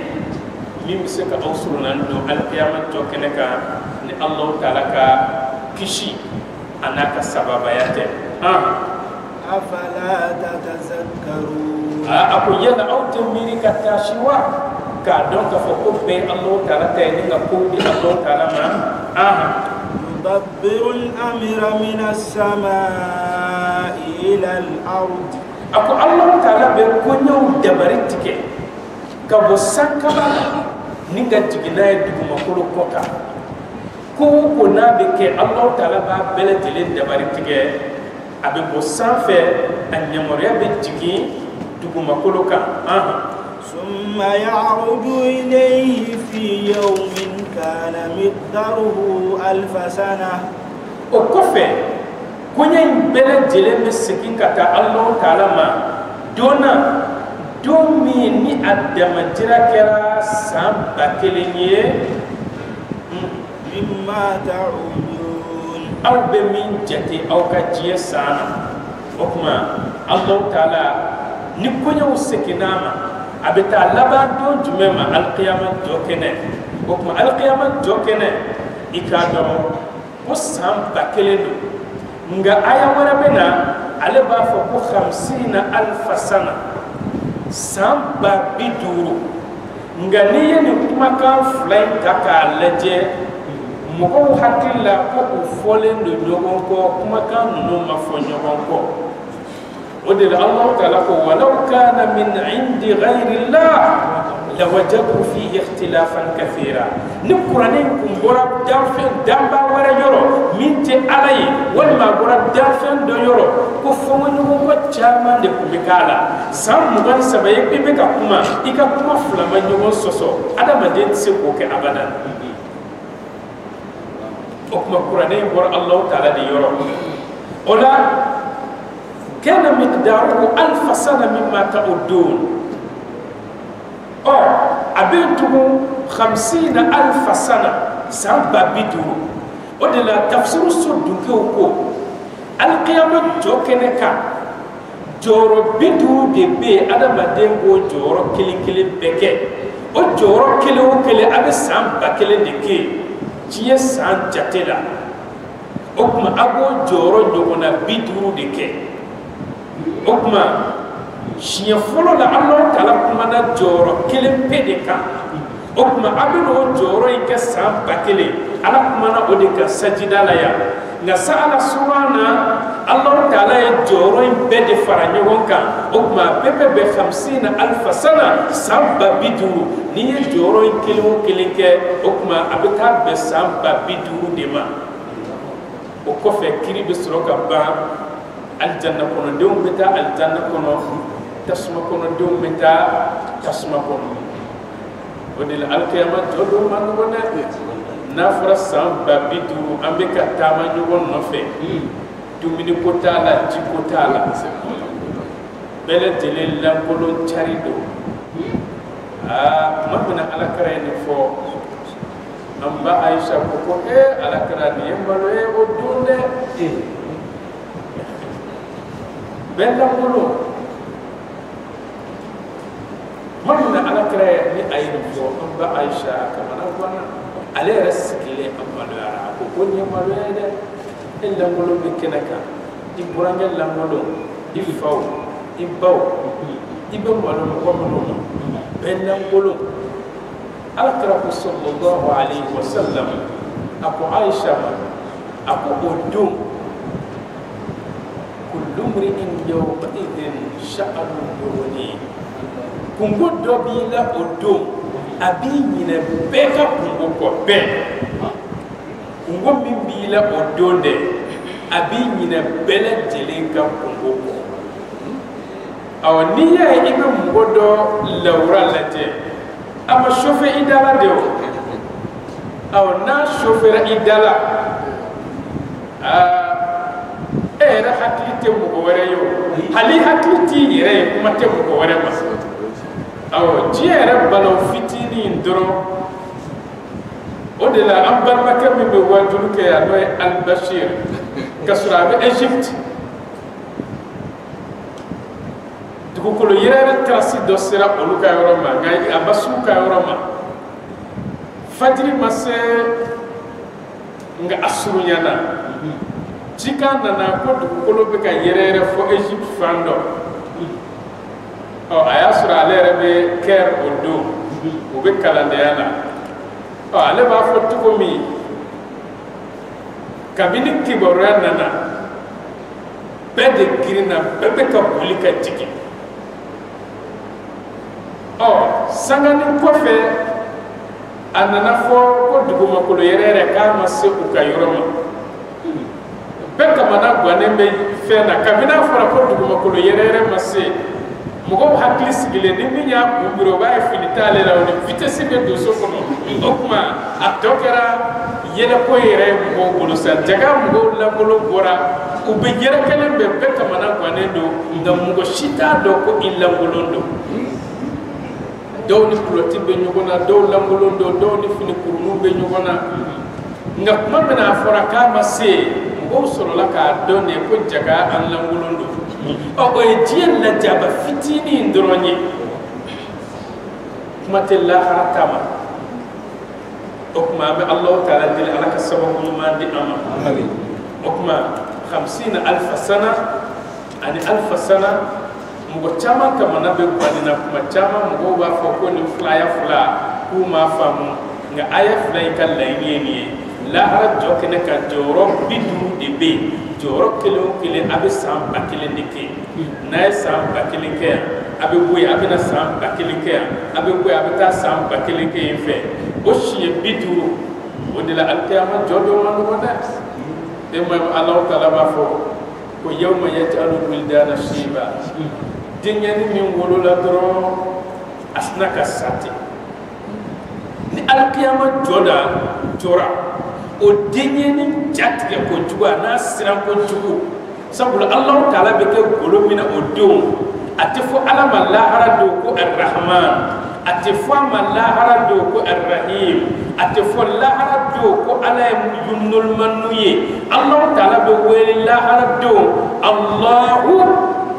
min bisaka aw surunan dum al qiyamah to keneka ni Allah taala ka kishi anaka sababa yate afala tatazakkarun aku yalla aw temiri katashiwa ka donc fo ko be Allah taala tay ninga ko di Allah taala ma يدبر الأمر من السماء إلى الأرض أكو الله تعالى بكونيو دبرتك كابو سكبا نيجا تجينا يدكم كلو كوكا كو كنا بك الله تعالى بلدلين دبرتك أبي بوسافة أن يمريا بتجي دكم كلو كا ثم يعرج إليه في يوم كان مقداره 1000 سنة وكفى كونين بلا جلم سكين كتا الله تعالى ما دونا دومي ني أدم جراكرا سام بكلينيه مما تعودون أو بمن جتي أو كجيه سانا وكما الله تعالى نكونيو سكيناما abita laban don jumema alqiyamah jokene okuma alqiyamah jokene ikado ko sam bakelendo nga aya wara bena ale ba fo ko 50000 sana sam ba biduru nga niye ni kuma ka fulay taka leje mugo hakilla ko folendo nyogon ko kuma ka no ma fo nyogon ko ودل الله تعالى ولو كان من عند غير الله لوجدوا فيه اختلافا كثيرا نقرانين كمبورا دافن دامبا ورا يورو مينتي علي والما بورا دافن دو يورو كفومن هو تشامان دي كوميكالا سام مغان سبايك بيبكا كوما إيكا كوما فلما نيوون سوسو أدا مدين سيكوك أبدا وكما قرانين بورا الله تعالى دي يورو ولا كان مقداره 1000 سنة مما تعدون أبنتم 50,000 sana samba biduru o de la tafsiru sodunke ko alqiyama jokeneka joro biduru de be adamaden go joro kili beke o joro kili o kili abe samba kili de ke tiye san jatela o kuma ago joro nyogona biduru de ke o kuma shiya folo la Allah taala kuma na joro kili pede ka o kuma abe no joro ike samba kili ala kuma na o de ka sajida la ya nga sala subhana Allah taala e joro bede fara nyogon kan o kuma bebe be 50,000 sana samba biduru ni ye joro kili ke o kuma abita be samba biduru de ma o ko fe kiri be soro ka ba aljanna kono de um beta aljanna kono tasma kono de um beta tasma kono o de alqiyama jodo man wona nafra samba biduru ambe ka tama nyogon no fe dumini kotala jikotala bele tele la kolon charido mabna ala karayni fo amba aisha ko ala karani yembalo e o dunde bella kolon mabna ala karayni ayni fo amba aisha kamana wana ale rasikile ambalo ara ko yembalo e illa ngolo be kenaka di buranga la ngolo di faw di baw di be ngolo ko ngolo benna ngolo alqara sallallahu alaihi wasallam aku aisha aku odum kullu mri'in yawma idhin sha'anu yuni kungo dobi la odum abi nyina beka kungo ko be kungo mimbi la odonde abi nyina bele jelen ka kungo ko aw niya ibe ngodo lawra late ama shofe idala de aw na shofera idala era haklite mu wore yo hali hakliti yere kuma te mu wore ma aw jiere balo fitini ndoro o de la ambar makam be wadul ke ya no al bashir kasura be Egypte duko ko yere trasi do sera o luka yoroma ngai abasu ka yoroma fajri masse nga asuru nyana jika nana ko duko ko be ka yere fo Egypte fando o ayasura lere be ker o do o be kalande yana ale ba fo tuko mi kabini kiborya nana bede girina bebe ka boli ka jigi sangani kofe anana fo ko duguma ko yerere ka ma se u ka yoroma be ka mana gwanembe fe na kabina fo ko duguma ko yerere ma se mugo hakli sigile ni minya bubiro ba finitale la on vitesse be do so kono okuma atokera yele ko yere mo bolo sa jaga mugo la bolo bora u be yere kelen be be ka mana gwanendo ndam mugo shita do ko illa ngolondo dawni ploti be nyogona daw langolondo dawni fini kurunu be nyogona nga kuma bena fora ka ma se mugo solo la ka donne ko jaga an langolondo o e jien la jaba fitini ndronye kuma tella haratama o kuma be Allah taala dil alaka sababu ma di ama amin o kuma 50,000 sana ani 1000 sana mugo chama kama nabe kwanina kuma chama mugo ba fo ko ni flaya fla kuma famu nga aya flay kan la yeni la har jokene ka joro bidu de be joro kilo kile abe sam bakile nike na sam bakile ke abe boy abe na sam bakile ke abe boy abe ta sam bakile ke fe o shiye bidu o de la alqiyama jodo man ko da de mo Allah taala ba fo ko yawma yaj'alul wildana shiba dingeni min wolola doro asnaka sati ni alqiyama joda jora o dingeni jatge ko juwa na siran ko jugu sabula Allah taala be ke golomina o don atifo alama la harado ko arrahman أتفهم الله ردوك الرحيم أتفهم الله ردوك على يمن المنوي الله تعالى بقول الله ردوك الله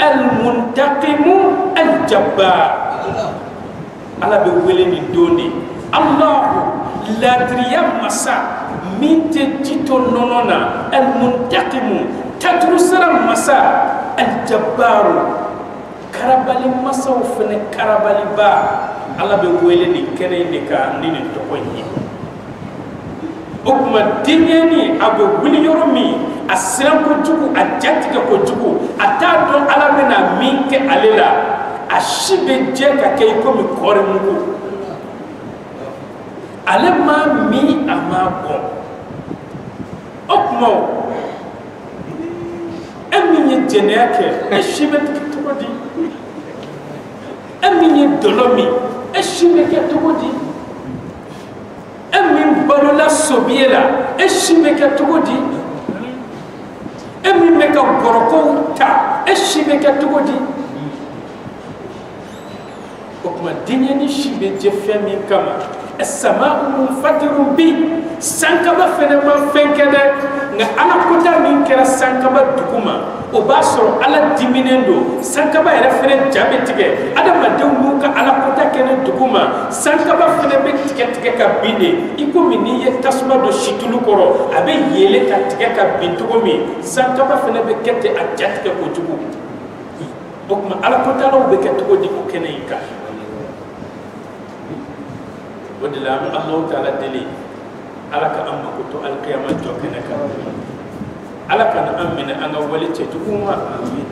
المنتقم الجبار على بقول الدوني الله لا دريام مسا من تجتو نونونا المنتقم تدرسر مسا الجبار كربالي مسا وفن كربالي با على بقول كني نكا نين تقولي أكما ديني أبو ولي يرمي أسلم كجوكو أجاتك كجوكو أتادو على منا مينك عليلا أشيب جاكا كيكو مكورمكو على ما مي أما بون أكما أمي يجنيك أشيب كتودي أمي يدلومي أشيب كتودي أمي بلولا سوبيلا أشيب كتودي أمي مكا غرقو تا أشيب كتودي وكما دينيني شيبي جفمي كما السماء منفطر بي سانكبا فنما فنكدا nga ala kota min kera sankaba duguma o ba soro ala diminendo sankaba era fere jabe tige adama de nuka ala kota kene duguma sankaba fere be tige tige ka binde iko mini ye tasma do shitulu koro abe yele ka tige ka bintugo mi sankaba fere be kete ajatike ko jugu bokuma ala kota lo be kete ko di ko kene ika ودلام الله تعالى دلي على كأم كتو القيامة جوكنك على كان أمنا أنا ولي تجوما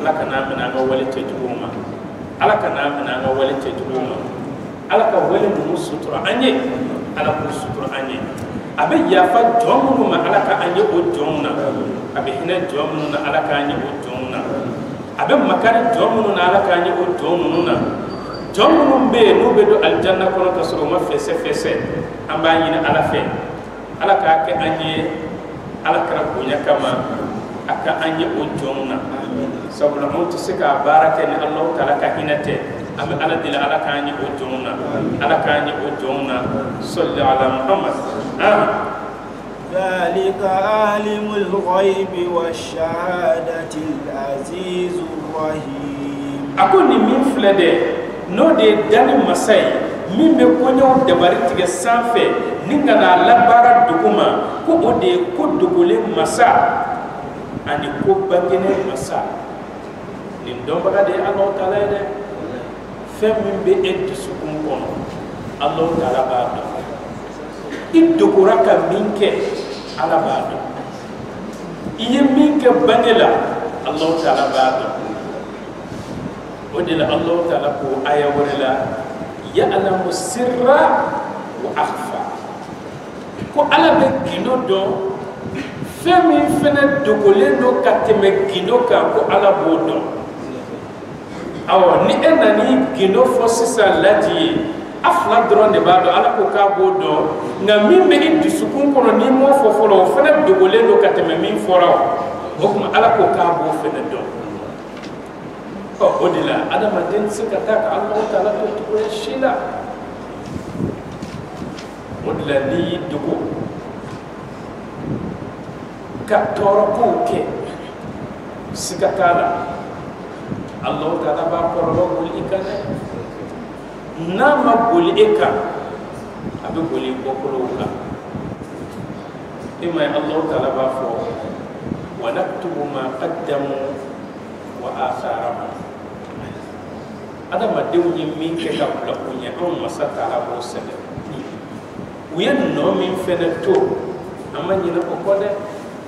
على كان أمنا أنا ولي تجوما على كان أمنا أنا ولي تجوما على كان ولي مسطر أني على مسطر أني أبي يافا جومنا على كان أني أجومنا أبي هنا جومنا على كان أني أجومنا أبي مكان جومنا على كان أني أجومنا جمعهم بي نوبدو الجنة كنا كسروا ما فسه أم بايين على فين على كأك أني على كربويا كما أك أني أجومنا سبحان الله تسكى باركني الله تعالى كهينته أم على دل على كأني أجومنا على كأني أجومنا صلى على محمد ذلك عالم الغيب والشهادة العزيز الرحيم أكون من فلده no de dani masai min be konyo dabari tige sanfe ninga na labara duguma ko ode ko dugule masa ani ko bangene masa nin dombaga de Allah taala de fem min be eddi sukun kono Allah taala ba do idugura ka minke ala ba do iye minke bangela Allah taala ba do ودل الله تعالى كو آية ورلا يعلم السر وأخفى كو على بجنو دو فمن فنا دقولينو كتم جنو كو على بودو أو نينا ني جنو فوسيسا لادي أفلا درون دبادو على كو كابودو نمين بين دسكون كونو نيمو فوفولو فنا دقولينو كتم مين فوراو وكما على كو كابو فنا دو ودلا أدم الدين سكتك الله تعالى تقول الشيلا ودلا ني دكو كتوركو كي سكتالا الله تعالى بقرب بوليكنا نام بوليكا أبي بولي بقولوكا إما الله تعالى بفو ونكتب ما قدموا وآثارهم adama dew ni min ke ka bula kunya on masata la bo sele uyen no min fene to amanyi na kokode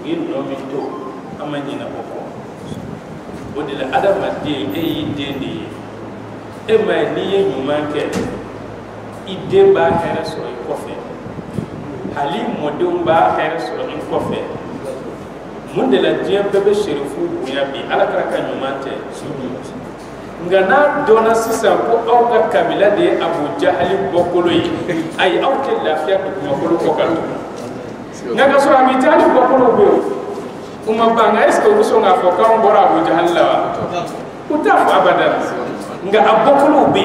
uyen no min to amanyi na kokko odila adama de e de ni e ma ni ye nyuma ke ide ba here so e kofe hali modum ba here so e kofe mun de la dia bebe sherifu buya bi ala karaka nyuma te ngana dona sisa ko aw ka kabila de Abu Jahali bokolo yi ay aw ke lafiya ko bokolo ko kan ngaga so Abu Jahali bokolo be uma banga est ko so nga fo ka ngora Abu Jahal la uta fa abadan nga abokolo be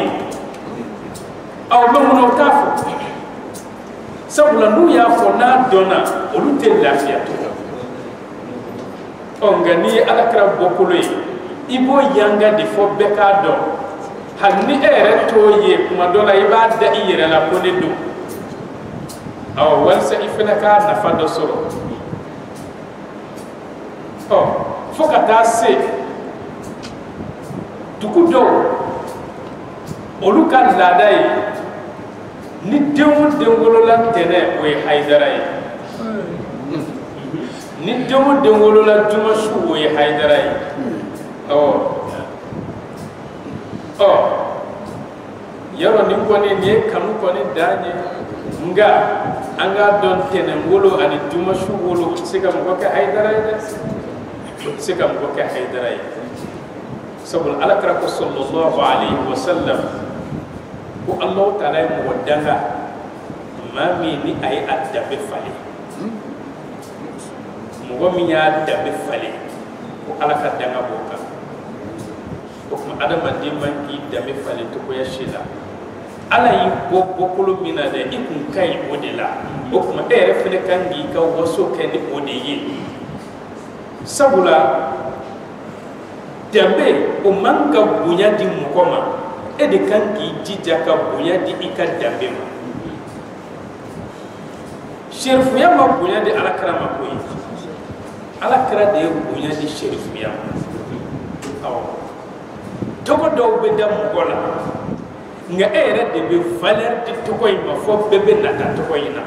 aw be mun o t'a fɔ sabula n'u y'a fɔ n'a dɔnna olu tɛ lafiya to nka n'i ye alakira bɔkolo ye i b'o yanga de fɔ bɛɛ k'a dɔn hali ni e yɛrɛ t'o ye kuma dɔ la i b'a da i yɛrɛ la ko ne don walisa i fana k'a nafa dɔ sɔrɔ fo ka taa se dugu dɔw olu ka laada ye ni den o den wolola ntɛnɛn o ye hayidara ye ni den o den wolola jumasu o ye hayidara ye yɔrɔ nin kɔni nin ye kanu kɔni dan ye nga an k'a dɔn ntɛnɛn wolo ani jumasu wolo o tɛ se ka mɔgɔ kɛ hayidara ye dɛ o tɛ se ka mɔgɔ kɛ hayidara ye sabula alakira ko sallallahu alayhi wa sallam ko Allahu taala ye mɔgɔ danga maa min ni a ye a danbe falen mɔgɔ min y'a danbe falen ko ala ka danga b'o kan o tuma adamaden man k'i danbe falen togoya si la ala y'i bɔ bɔkolo min na dɛ i kun ka ɲi o de la o tuma e yɛrɛ fana kan k'i ka waso kɛ ni o de ye sabula danbe o man ka bonya di mɔgɔ ma e de kan k'i jija ka bonya di i ka danbe ma sherifuya ma bonya di alakira ma koyi alakira de ye bonya di sherifuya ma tɔgɔ dɔw bɛ da mɔgɔ la nka e yɛrɛ de bɛ valeur di tɔgɔ in ma fɔ bɛɛ bɛ nata tɔgɔ in na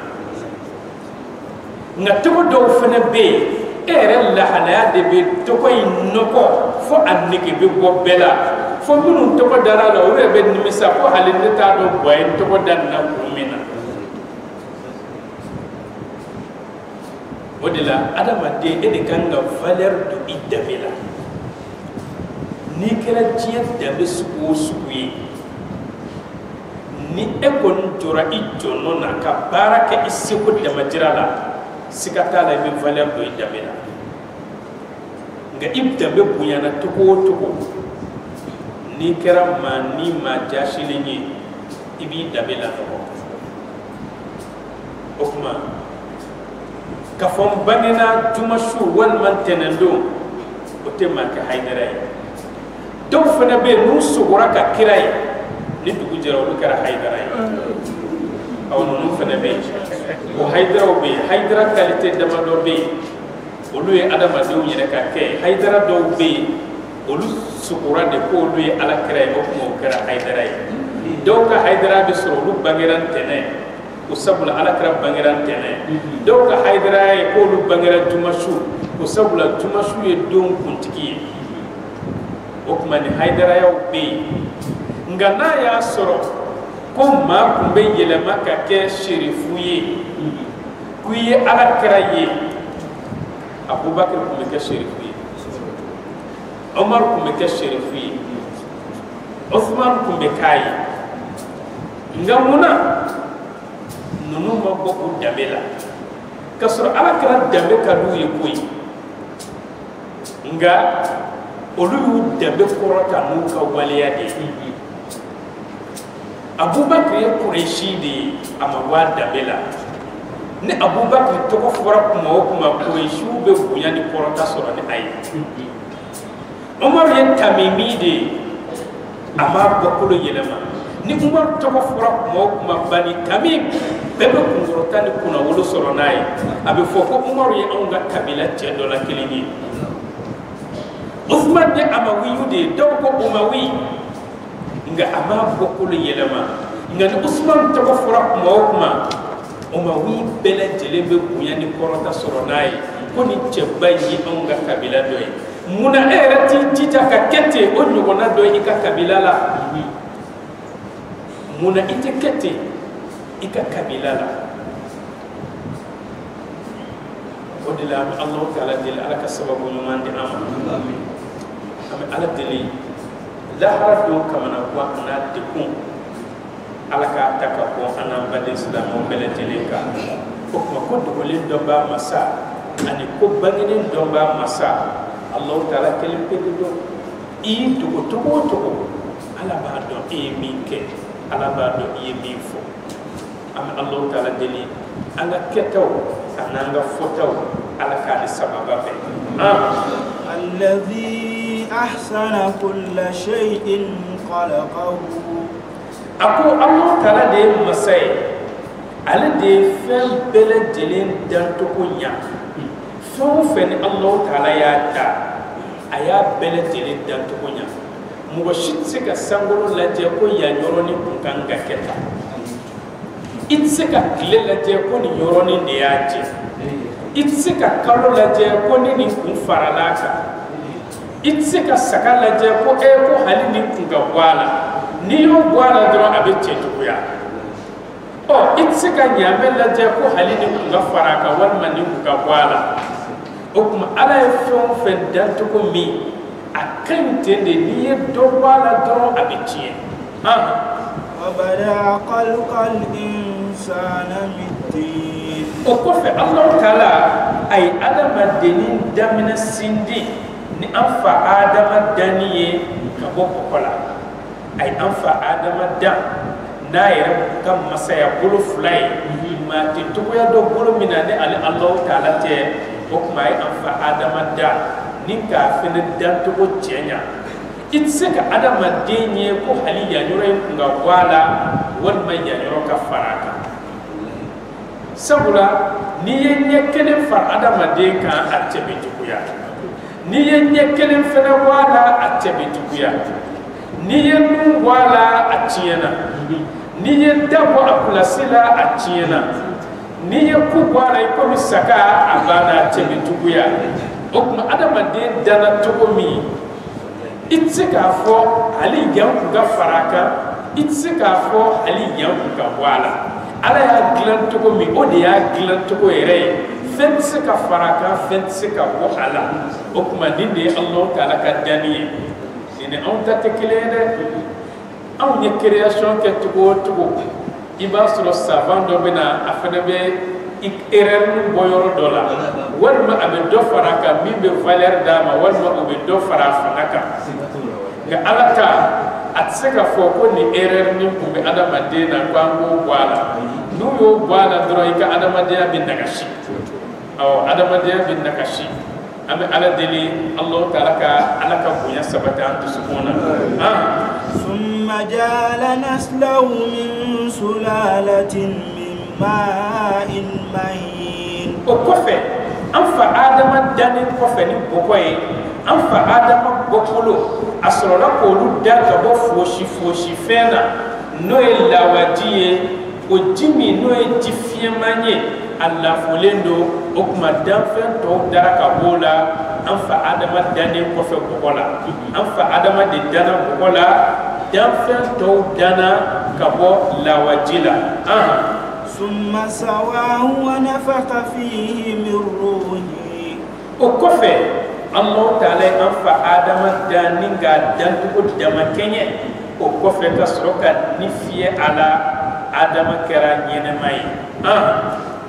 nka tɔgɔ dɔw fana bɛ yen e yɛrɛ lahalaya de bɛ tɔgɔ in nɔgɔ fo a nege bɛ bɔ bɛɛ la fo minnu tɔgɔ dara la olu yɛrɛ bɛ nimisa ko hali ne t'a dɔn bɔ a ye tɔgɔ da nin na kun min na o de la adamaden e de kan ka valeur don i danbe la n'i kɛra diɲɛ danbe sugu o sugu ye ni e kɔni jɔra i jɔnɔ na ka baara kɛ i seko damajira la siga t'a la i bɛ valeur don i danbe la nka i danbe bonyana cogo o cogo n'i kɛra maa ni maa jasilen ye i b'i danbe lanɔgɔ o tuma k'a fɔ n bangena jumasu walima ntɛnɛndon o tɛ maa kɛ hayidara ye dɔw fana bɛ yen n'u sogora ka kira ye ni dugu jɛra olu kɛra hayidara ye ninnu fana bɛ yen o hayidaraw bɛ yen hayidara kalite damadɔ bɛ yen olu ye adamadenw yɛrɛ ka kɛ hayidara dɔw bɛ yen olu sogora de ko olu ye alakira ye o tuma o kɛra hayidara ye dɔw ka hayidara bɛ sɔrɔ olu bangera ntɛnɛn o sabula alakira bangera ntɛnɛn dɔw ka hayidara ye ko olu bangera jumasu o sabula jumasu ye don kuntigi ye o tuma ni hayidarayaw bɛ yen nka n'a y'a sɔrɔ ko maa kun bɛ yɛlɛma ka kɛ sherifu ye k'i ye alakira ye abubakar kun bɛ kɛ sherifu ye umar kun bɛ kɛ sherifu ye uthman kun bɛ k'a ye nka munna ninnu ma bɔ u danbe la k'a sɔrɔ alakira danbe ka d'u ye koyi nka olu y'u danbe kɔrɔta n'u ka waleya de ye abubakar ye kureshi de ye a ma bɔ a danbe la ni abubakar tɔgɔ fɔra kuma o kuma kureshiw bɛ bonya ni kɔrɔta sɔrɔ ni a ye umar ye tamimi de ye a m'a bɔkolo yɛlɛma ni umar tɔgɔ fɔra kuma o kuma bani tamim bɛɛ bɛ kunkɔrɔta ni kunnawolo sɔrɔ n'a ye a bɛ fɔ ko umar ye anw ka kabila cɛ dɔ la kelen ye Uthman ye amawiyu de ye dɔw ko umawi nka a m'a bɔkolo yɛlɛma nka ni Uthman tɔgɔ fɔra kuma o kuma umawi bɛɛ lajɛlen bɛ bonya ni kɔrɔta sɔrɔ n'a ye ko ni cɛba ye anw ka kabila dɔ ye munna e yɛrɛ t'i jija ka kɛ ten o ɲɔgɔnna dɔ i ka kabila la munna i tɛ kɛ ten i ka kabila la o de la an bɛ Alahu taala deli ala ka sababu ɲuman di an ma an bɛ ala deli lahara don kamana gan a n'a degun ala k'a ta ka bɔ an n'an baden silamɛw bɛɛ lajɛlen kan o tuma ko dogolen dɔ b'a masa ani ko bangenen dɔ b'a masa Alahu taala kelen pe de don i y'i dogo cogo o cogo ala b'a dɔn e ye min kɛ ala ba do ye min fo am Allah taala deli anga ketaw ananga fotaw ala ka ni sababa be الذي أحسن كل شيء خلقه ako Allah taala de masay ala de fem bele jelen dan to kunya fo fen Allah taala ya ta aya bele jelen dan to kunya mugo shitse ka sangolo la je ko ya nyoroni kanga keta itse ka kile la je ko ni nyoroni de ya je itse ka kalo la je ko ni kun faralaka itse ka saka la je ko ko hali ni kunga wala ni yo wala dro abe chetuya o itse ka nyame la je ko hali ni kunga faraka wal mani kunga wala o kuma ala fon fen dan to ko mi akan tende ni do wala dro abe chie وبدأ خلق الإنسان من طين o kofe Allah taala ay adama denin damina sindi ni anfa adama daniye ka boko kola ay anfa adama dan na yere kam masaya bulu fulay ma ti tuya do bulu minane ali Allah taala te o kuma ay anfa adama dan ni ka fene dan to ko cenya itse ka adama denye ko hali ya nyore nga wala wal ma ya nyoro ka faraka sabula ni yenye kelen far adama de kan atebe tukuya ni yenye kelen fena wala atebe tukuya ni yenu wala atiena ni yenda wa aplasila atiena ni yeku wala iko misaka abana atebe tukuya okuma adama de dana tukomi itse ka fo ali yan ga faraka itse ka fo ali yan ga wala ala ya gilan to ko mi o de ya gilan to ko ere fen se ka faraka fen se ka ko ala o kuma dinde Allah taala ka dani ine on ta tekelede on ye création ke to ko iba sur le savant do bena afana be erreur nu boyoro dola walma abe do faraka mi be valeur dama walma obe do fara fanaka ga alaka atseka fo ko ni erreur ni ko be adama de na kwango wala nu yo wala dro ika adama de bin nakashi aw adama de bin nakashi ame ala deli Allah taala ka alaka bunya sabata antu sukuna summa jala naslahu min sulalatin ma'in mahin o kofe an fa adama dani kofe ni bokoye an fa adama bokolo asrola ko lu daga bo foshi fena no e lawajiye o jimi no e tifie manye alla folendo o kuma danfen to daraka bola an fa adama dani kofe bokola an fa adama de dana bokola danfen to dana kabo lawajila ثم سواه ونفخ فيه من روحه وكفى الله تعالى أنفع آدم دانينغا دانتو دمكيني وكفى تسرق نفي على آدم كرا ينمي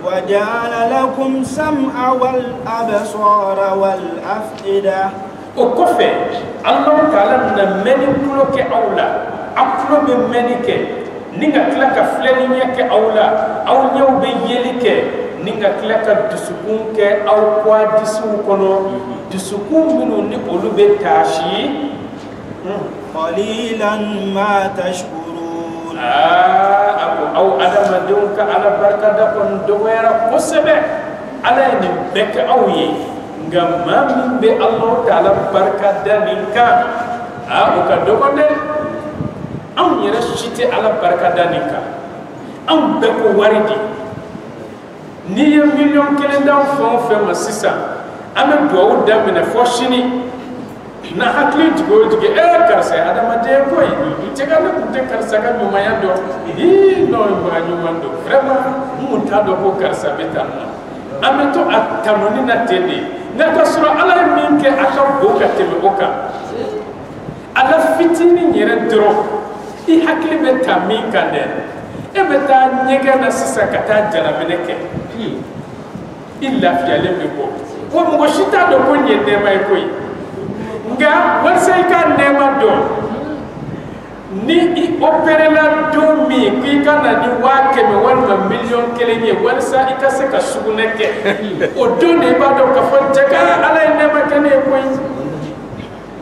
وجعل لكم سمع والأبصار والأفئدة وكفى الله تعالى نمني كلك أولا أكلو بمنك ninga klaka fleni yake aula au nyaw be yelike ninga klaka dusukun ke au kwa disu kono dusukun minu ni olube tashi qalilan ma tashkurun ako au adama dunka ala barka da kon dowera kosebe ala ni bek awye ngamma min be Allah taala barka da ninka o ka dogonde am yera shite ala barka danika am be ko waridi ni ye million kelen dan fon fe ma sisa am do da mena foshini na hakli tigo tige karsa adama de koy tega na kunte karsa ga nyuma ya do no ma nyuma do vraiment mu ta do ko karsa betanna am to atamoni na tede na ka sura ala min ke aka boka tebe oka ala fitini yera dro I hakili be tamin kande e be ta nyega na sisa kata jala meneke illa fiale be bo wo mo shita do ko nye nema e koy nga wasa ka nema do ni I opere la do mi ki kana ni wa keme walma million kelenye walsa ikase ka suguneke o donne ba do ka fon jaga ala ne ma kene koy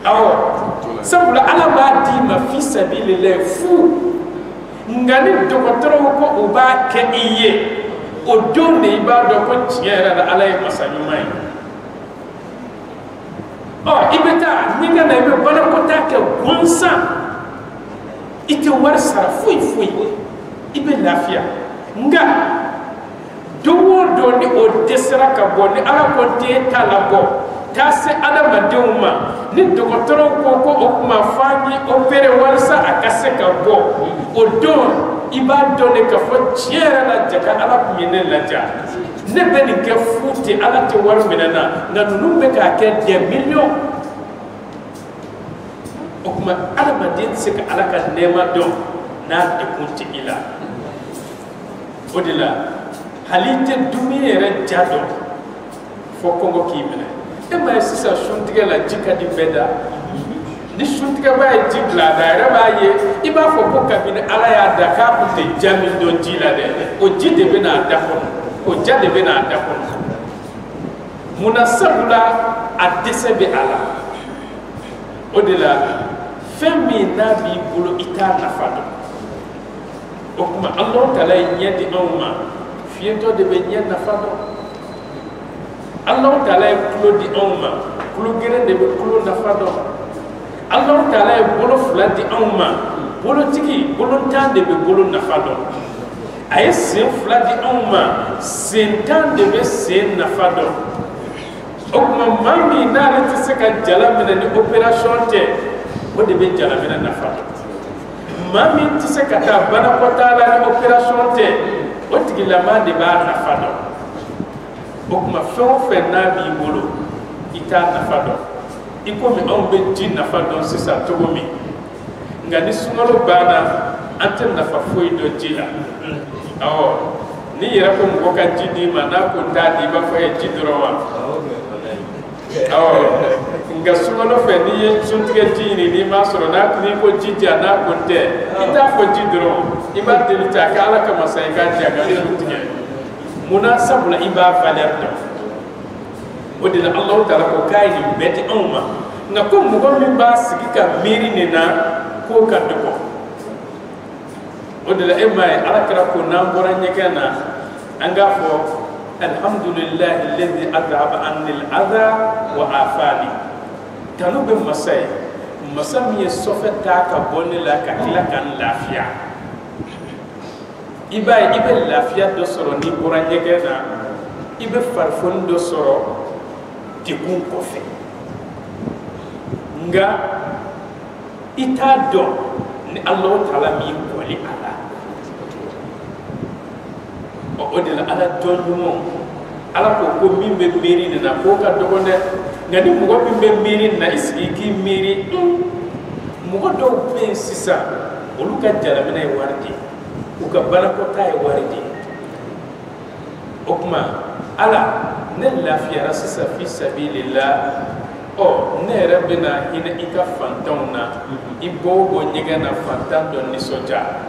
aw sabula ala ba di ma fi sabilillah fu ngani dokotoro ko o ba ke iye o donne ba do ko tiera da ala masanyu mai ibeta ninga na ibe bana ko ta ke gonsa ite war sara fui ibe lafia nga dowo do ni o desera ka bo ni ala ko te talabo ta se adama deuma ni dokotoro ko o kuma fani opere war sa akase ka bo o don iba do ne ka fo tiera la jaka ala kumene la ja ne be ni ke futi ala te war menana na numbe ka ke de million o kuma adama den se ka ala ka nema do na de kunti ila odila halite dumiyere jado fo kongo kimene e ba sisa shuntiga la jika di beda ni shuntiga ba e jibla da era ba ye iba fo ko kabine ala ya da ka kunte jami do jila de o jide be na da ko o jade be na da ko munasabula adese be ala odila femi na bi bulu ita nafado o kuma Allah taala nyedi awma fiento de be nyen nafado Allah taala kulo di awma kulo gere de be kulo nafado Allah taala bolo fula di awma bolo tigi bolo tan de be bolo nafado ay sen fula di awma sen tan de be sen nafado o kuma mami na rete se ka jala mena ni operation te o de be jala mena nafado mami tise kata bana kota la ni operation te o tigi la ma de ba nafado o kuma fe na bi bolo ita nafado iko mi on be ji nafado sisa to mi ngani sumalo bana ante nafa foi do jila awo ni yera ko mo ka ji di ma na ko ta di ba fo e ji drowa awo nga sumalo fe ni ye suntige jini ni ma soro na ni ko jija na ko te ita fo jidro iba de ta kala kama sai ga jaga suntige munasabula iba valer do odila Allah taala ko kay ni beti umma nga ko mo mi ba sigika miri ni na ko ka de ko odila emay ala kara ko na mbora nyekana anga fo alhamdulillah alladhi adhaba anni al-adha wa afani tanu be masay masami sofeta ka bonni la ka kila kan lafia ibe lafia do soro ni boranye gena ibe farfon do soro ti kun kofe nga ita do ni Allah taala mi wali ala o odila ala dondumo ala ko min be meri na ko ka dogonde ngani mugo min be meri na isiki meri mugo do be sisa olu ka jalamina e wardi u ka bana ko tay wardi okuma ala ne lafiya sisa fi sabilillah o ne rabbina ina ika fantonna ibogo nyega na fantan don ni soja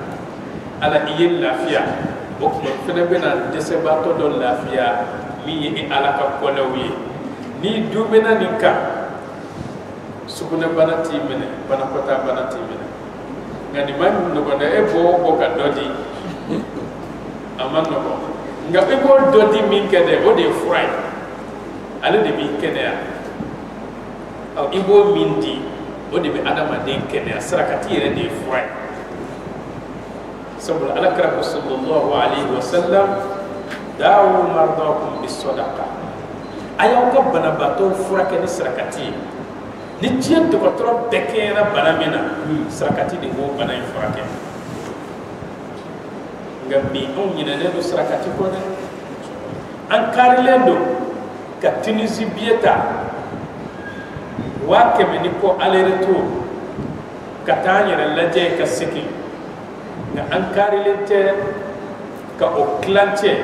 ala iye lafiya okuma fene bena dese bato don lafiya mi ye ala ka kolawi ni dumena ni ka sukuna banati mene bana kota banati mene ngani man no bana e bo ka dodi aman no nga e bo dodi min kede o de fry ale de mi kede au ibo mindi o de be adama de kede sarakati re de fry sabul ala kara sallallahu alaihi wasallam dawu mardakum bisadaqa ayaw ka bana bato furake ni sarakati ni tiyen de ko trop bekera bana mina sarakati de go bana furake ngambi on nyina ne do sarakati ko ne an karilendo ka Tunisie bieta wa kemeni ko aller retour katanyere laje ka siki nga an karilente ka o klante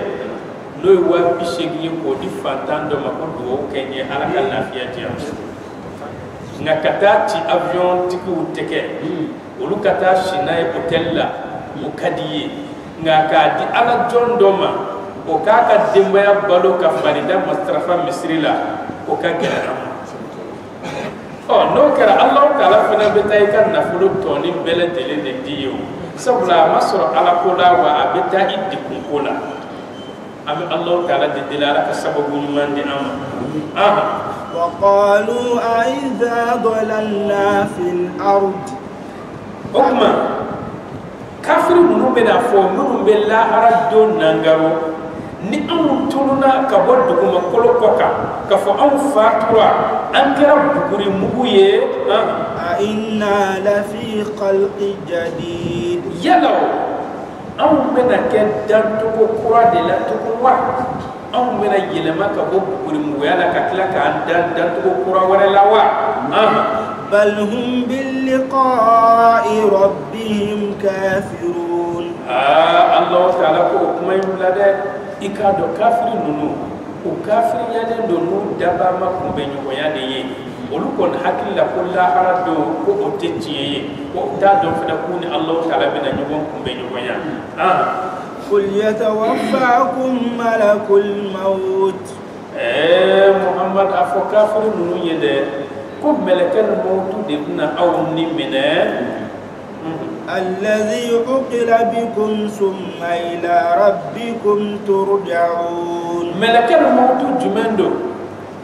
loy wa bishegi ko di fantando ma ko do kenye ala ka lafiya dia nga kata ti avion tiku teke olu kata shina e hotel la o kadiye nga ka di ala jondoma o ka ka dembaya balo ka farida mastrafa misrila o ka gera no kera Allah taala fana betay kan nafulu toni bele tele de diyo sabula masro ala kola wa abeta iddi kunkola ami Allah taala de dilala ka sababu nyuman di am وقالوا أئذا ضللنا في الأرض okuma kafiri nunu bena fo nunu be lahara don nangaro ni an tununa ka bɔ duguma kolo kɔka ka fɔ an fatura an kɛra buguri mugu ye أئنا لفي خلق جديد yala an bena kɛ dantogo kura de la tugun wa an bena yɛlɛma ka bɔ buguri muguya la ka tila k'an dan dantogo kura wɛrɛ la wa بل هم باللقاء ربهم كافرون الله تعالى ko kuma yula de ikado kafiri nunu o kafiri yale nunu daba ma kumbe nyoya de ye olu kon hakilla ko lahara do ko o tetiye ko ta do fada kuni Allah ta'ala bina nyogon kumbe nyoya قل يتوفاكم ملك الموت محمد afo kafiri nunu yede ko melekal mautu de bina aw ni mine الذي عقل بكم ثم إلى ربكم ترجعون ملك الموت جمندو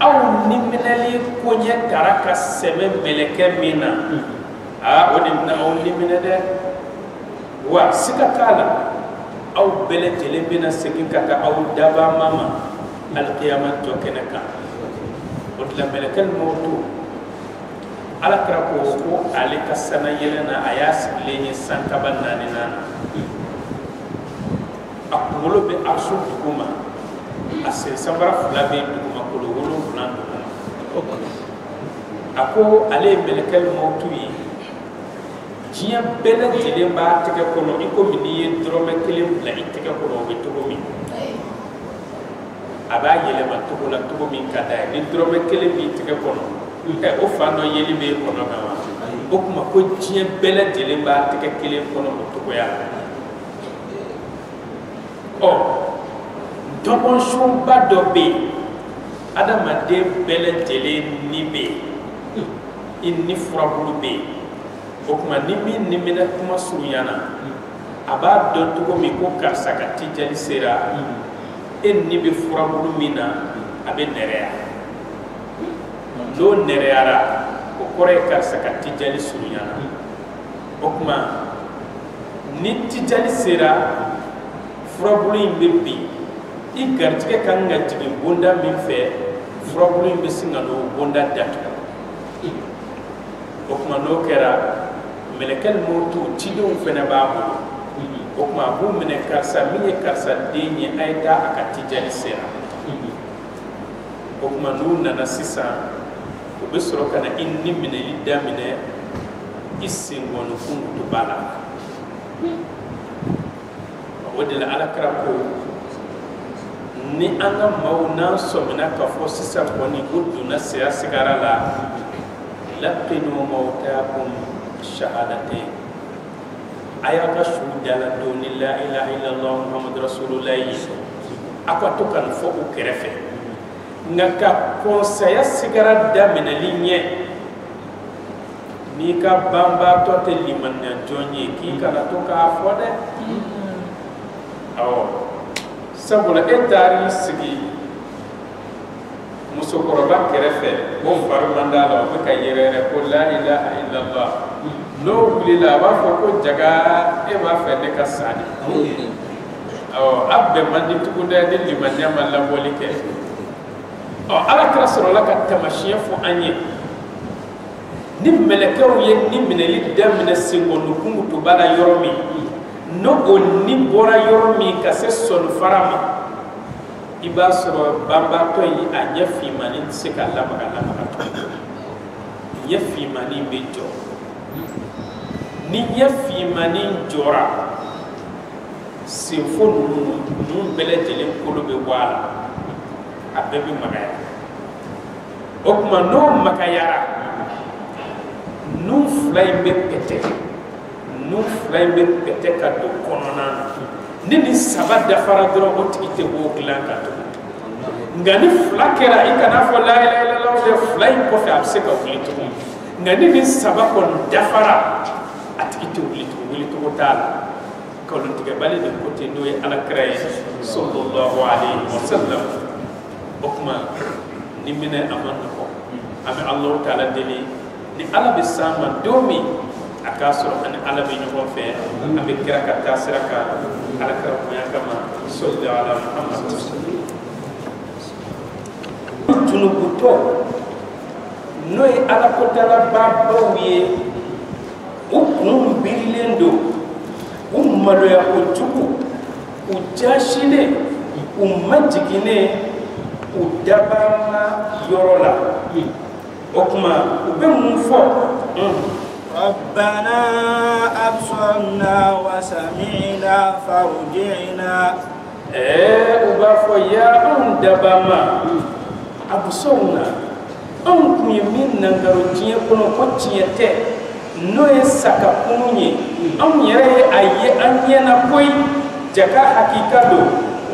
أو نمنالي كونيا ترك السماء ملك منا ودمنا أو نمنا ده وسكتالا أو بلد لبنا سكيكا أو دابا ماما القيامة توكنكا ودلا ملك الموت ala kira ko ale kasana yelena ayas lenye sankaban nanina akumulo be arsu duguma ase sambara fula be duguma kolo wolo fulan duguma ako ale melekal mautu yi jiya bela jele ba tege kono iko mini drome kelim la itege kono be togo mi aba yelema togo la togo mi kada ni drome kelim bi tege kono o fando yeli be kono ma o kuma ko jiye bele jele ba teke kele kono to ko ya o dobon shon ba do be adama de bele jele ni be inni furabulu be o kuma ni mina kuma suruyana aba do to ko mi ko karsa ka tijali sera en ni be furabulu mina abe nerea lo nereara o kore karsa ka tijali suruyana o kuma ni tijali sera furabulu imbe bi I gartige kan nga jigi bonda min fe furabulu imbe singa no bonda datu o kuma no kera melekal motu tidon fena babu o kuma bu mene karsa minye karsa denye aita aka tijali sera o kuma no nana sisa o be soro kana inni mine lidda mine isingonu kuntu bala o de la ala kra ko ni anga mauna somina ka fo sisa koni gudu na siya sigara la laqinu mautakum shahadate aya ka shudala do ni la ilaha illallah muhammadur rasulullah akwa to kan fo o kerefe ngaka conseil sigara damina linye ni ka bamba to te limanna jonye ki kala to ka fode aw sabula etari sigi musokoroba kerefe o farmanda la o ka yerere ko la ilaha illallah no bilila wa fo ko jaga e ba fe de kasani aw abbe mandi tukuda de limanna malla bolike ala kira sɔrɔ la ka tamasiyɛn fɔ an ye ni mɛlɛkɛw ye ni minɛli daminɛ senkɔni kungu to b'a la yɔrɔ min no o ni bɔra yɔrɔ min ka se sɔnifara ma i b'a sɔrɔ banbaatɔ yi a ɲɛ finmani tɛ se ka lamaga to ɲɛ finmani bɛ jɔ ni ɲɛ finmani jɔra senfo ninnu bɛɛ lajɛlen kolo bɛ bɔ a la a bɛɛ bɛ magaya o kuma n'o magayara nun fila in bɛ pɛtɛ nun nu fila be pete ka do konona ni ni saba dafara doro o tigi te wo gilan ka to ngani fila kera ikana fo la ilaha illallah de fila ko fa abse ka wuli to ngani ni saba kon dafara atigi te wuli to tal ko lu tige bali de ko te noy ala kray sallallahu alaihi wasallam okma ni mine aman ko ame allah taala deli ni ala bisama domi akasoro an ala be ñoo fe abe kira ka tasiraka ala kara ko yakama sallallahu ala muhammad tunu buto noy ala ko tala ba bawiye ukun bilendo ummalo ya ko tuku ujashine umajigine udabama yorola okuma ube munfo ربنا أبصرنا وسمعنا فارجعنا ubafo ya dabama abusona kunye min nangaro tiye kono ko tiyete noye saka kunye yere aye anyena koy jaka hakika do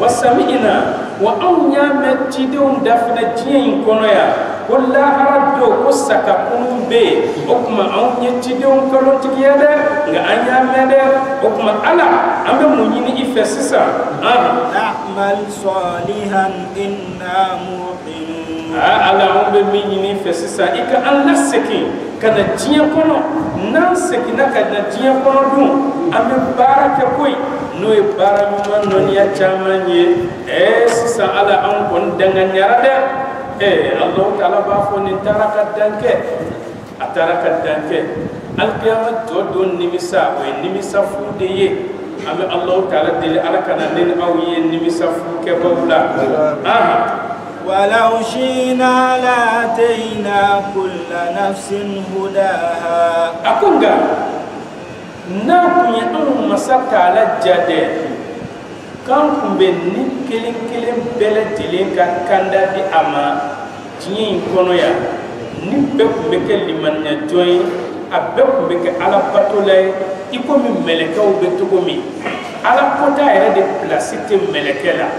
wasami'na wa nya metidon dafna tiye kono ya walla haraddo ko saka kunbe okuma nyetidon kolon tikiyade nga anya mede okuma ala ambe munyini ifesisa na'mal salihan inna muqinun ala ambe munyini ifesisa ika Allah seki kana tiye kono nan seki na kana tiye kono dum ambe baraka koy no e barama non ya chamanye sisa ala an kon danganyarade Allah taala ba fo ni taraka danke ataraka danke alqiyamah do nimisa o nimisa fu de ye ame Allah taala de ala kana nin aw ye nimisa fu ke bawla ولو شئنا لاتينا كل نفس هداها akunga na kunya an masaka ala jade kan kumbe ni kelen bele dilen ka kanda di ama tiyin kono ya ni be kumbe ke limanya joy abbe kumbe ke ala patolay iko mi melekaw be to mi ala kota era de placité melekela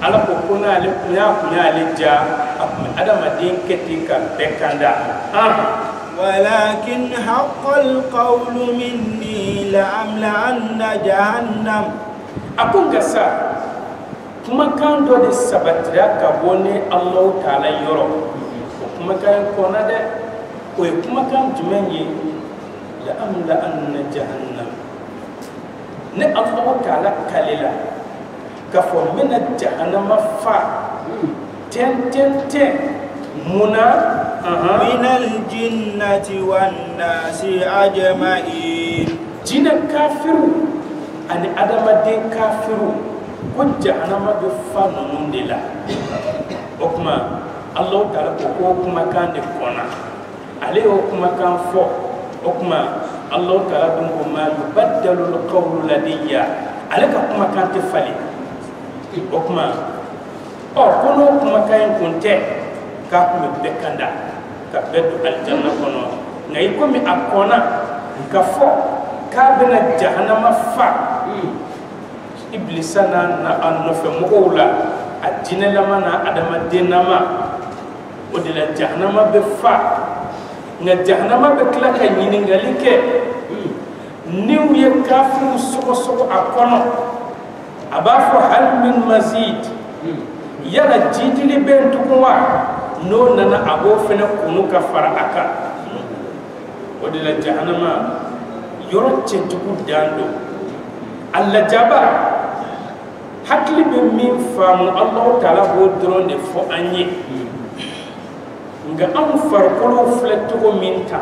ala ko kona ale kunya ale ja adama din keti ka be kanda ولكن حق القول مني لأملأن جهنم akun gasa kuma kan do de sabatira ka bone Allah taala yoro kuma kan kona de o kuma kan jumenye la amla an jahannam ne Allah taala kalila ka fo min jahannam fa ten muna min aljinnati wan nasi ajma'in jina kafiru ani adama den kafiru ko jahannama be fa nunun de la okuma Allah taala ko kuma kan de kona ale o kuma kan fo okuma Allah taala dum ko ma yubaddalu alqawlu ladiyya ale ka kuma kan te fali okuma o kono kuma kan kunte ka kuma be kanda ka bedu aljanna kono ngai ko mi akona ka fo ka bena jahannama fa iblisana na annofe mogola adina lama na adama denama odila jahannama be fa nga jahannama be kala ka nyiningali ke niw ye kafiru sogo akono abafo hal min mazid yala jitili ben tukwa no nana abo fena kunu ka fara aka odila jahannama yoro centugu dando alla jaba hakli be min famu Allah taala bo dron de fo anye nga am farkolo fletto minta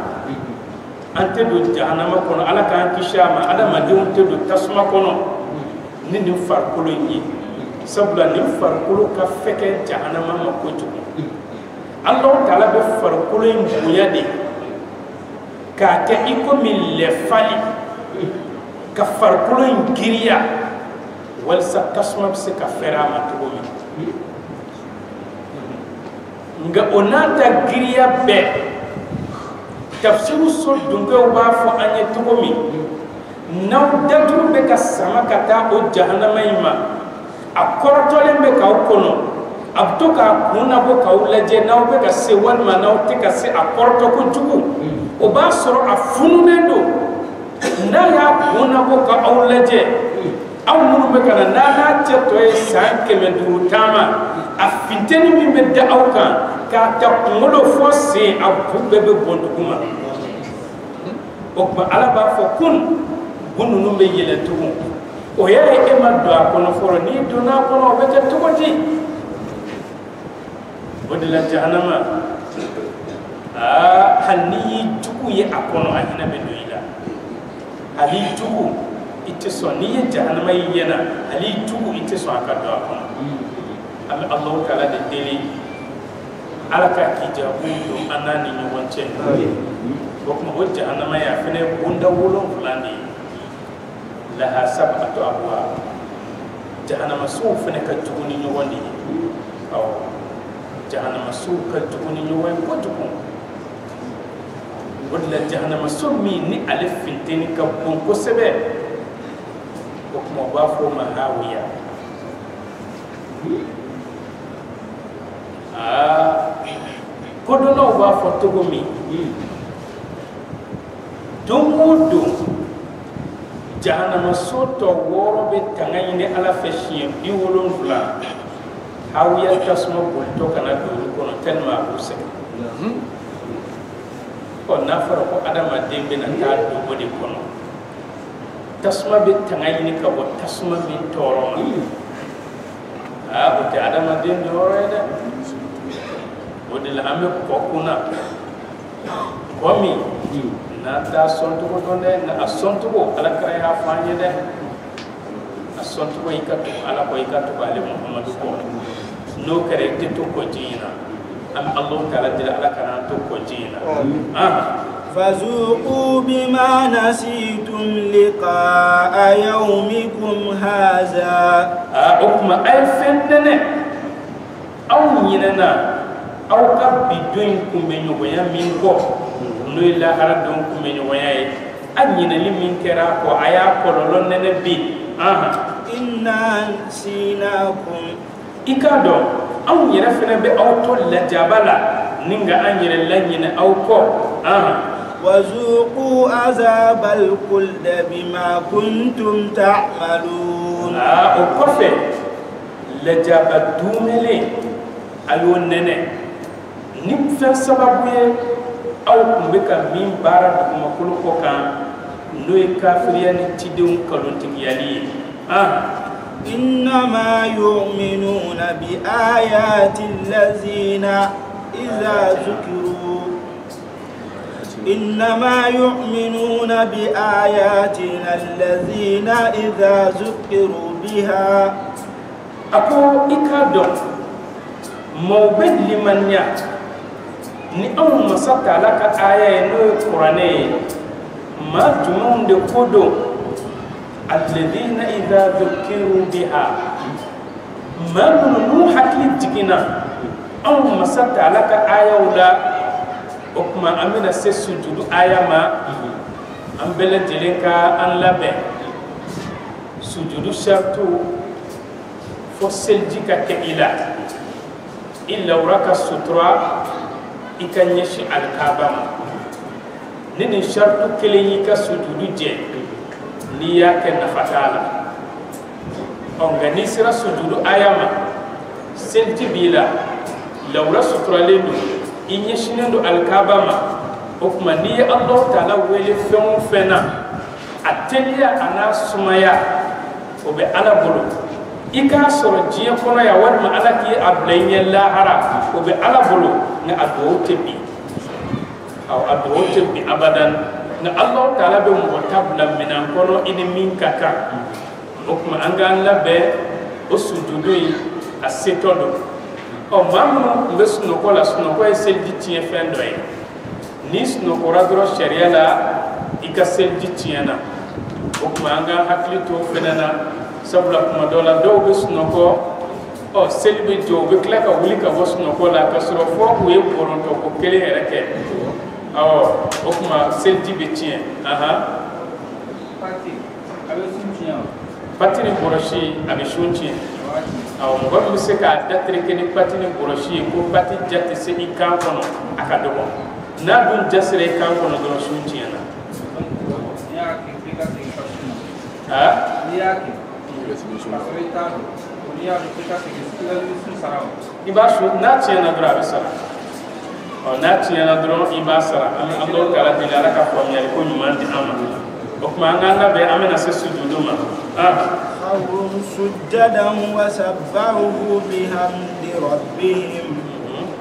ante do jahannama kono ala kan kishama adama de unte do tasma kono ni farkolo yi sabla ni farkolo ka feke jahannama ma ko tuku Allah taala be farkolo mbuya de ka ke iko min le fali ka farkolo ngiriya wal sa tasma se ka ferama to mi nga onata giriya be tafsiru so dunga wa fo anye to mi naw dadru be ka sama kata o jahannama ima akortolen be ka kono abto ka kuna bo ka ulaje naw be ka se wal manaw te ka se akorto ko jugu o ba soro afunu nendo na ya kuna bo ka ulaje aw munu be kana na te to e sanke me du tama afinteni mi be da aw kan ka ta ngolo fo se abu be be bondu kuma o ba ala ba fo kun bunu numbe yele tugu o yare e ma do akono foro ni do na kono be ta tugoti ودلا جهنم هني تكو يأكلوا أهنا بدويلا هني تكو إتصوني جهنم يينا هني تكو إتصون أكادوا أكون أم الله تعالى دليل على كأكيد أنا نيوانشين بكم هو جهنم يافني بوندا ولون فلاني لها سبعة أبواب جهنم سوف نكتبوني نيواني أو jahannama su ka tuguni ñoy ko tugu wala jahannama so mi ni alif finteni ka bon ko sebe ko mo ba fo ma hawiya ko do no ba fo tugu mi do jahannama so to woro be tangayne ala fashion bi wolon fula hawiya tasma bolto kana do kono telma buse ko nafara ko adama dembe na ta do bodi kono tasma be tangayni ka bo tasma be toroma ko ta adama dembe horede bodi la ame ko kuna komi na ta sonto ko donde na sonto ko ala kray ha fanye de asonto ko ikatu ala ko ikatu bale muhammadu ko no kare to ko jina am allah taala dira ala kana to ko jina فذوقوا بما نسيتم لقاء يومكم هذا حكم الفنن او يننا او كبدونكم من يويا منكم no illa haradon ko men wayaye anyina limin kera ko aya ko lon nenebi inna sinakum ikado aw yera fena be aw to la jabala ninga anyira lanyina aw ko wazuqu azabal khuld bima kuntum ta'malun o kofe la jabadumele ayo nene nim fa sababu ye aw kumbe ka min bara dum ko ko kan noy kafiriyan tidum kalon tigiyali إنما يؤمنون بآيات الذين إذا ذكروا إنما يؤمنون بآياتنا الذين إذا ذكروا بها أكو إكادو موبد لمن يات ni aw masata laka aya no qur'ane ma tumun de kodo alladhina idha dhukiru biha ma nu hakli tikina aw masata laka aya wala okuma amina se sujudu aya ma ambele jelenka an labe sujudu shartu fo seljika ke illa uraka sutra ikanyeshi alkabama nini shartu kele yika sujudu je ni yake nafatala onga nisira sujudu ayama selti bila lawra sutra lendu inyeshi nendo alkabama okuma ni Allah taala wele femu fena atelia ana sumaya obe ala bolo ika soro jiya kono ya wadma ala ki ablayni lahara obe ala bolo na adote bi aw adote bi abadan na Allah taala be mo tabla minan kono ini min kaka okuma anga labe o sujudu asetodo o mamu besno ko la suno ko sel di tien fendo ni suno ko radro sharia la ika sel di tiena okuma anga haklito fenana sabula kuma dola do besno ko o selbe jo be klaka wuli ka bosno ko la kasro fo ko e boronto ko kele hereke o kuma selti be tien patini boroshi abi shunchi aw ngom mi se ka datri ke ni patini boroshi ko pati jatti se ikan kono akado na dun jasre kan kono do shunchi na ya ki fika se ha ya ki pasrita dunia fika se skila lisun sarao ibashu na tiena dra bisara o na tiena dro ibasara Allah kala dilara ka ko nyali ko nyumandi ama okuma nganga be amena se sujuduma خروا سجدا وسبحوا بحمد ربهم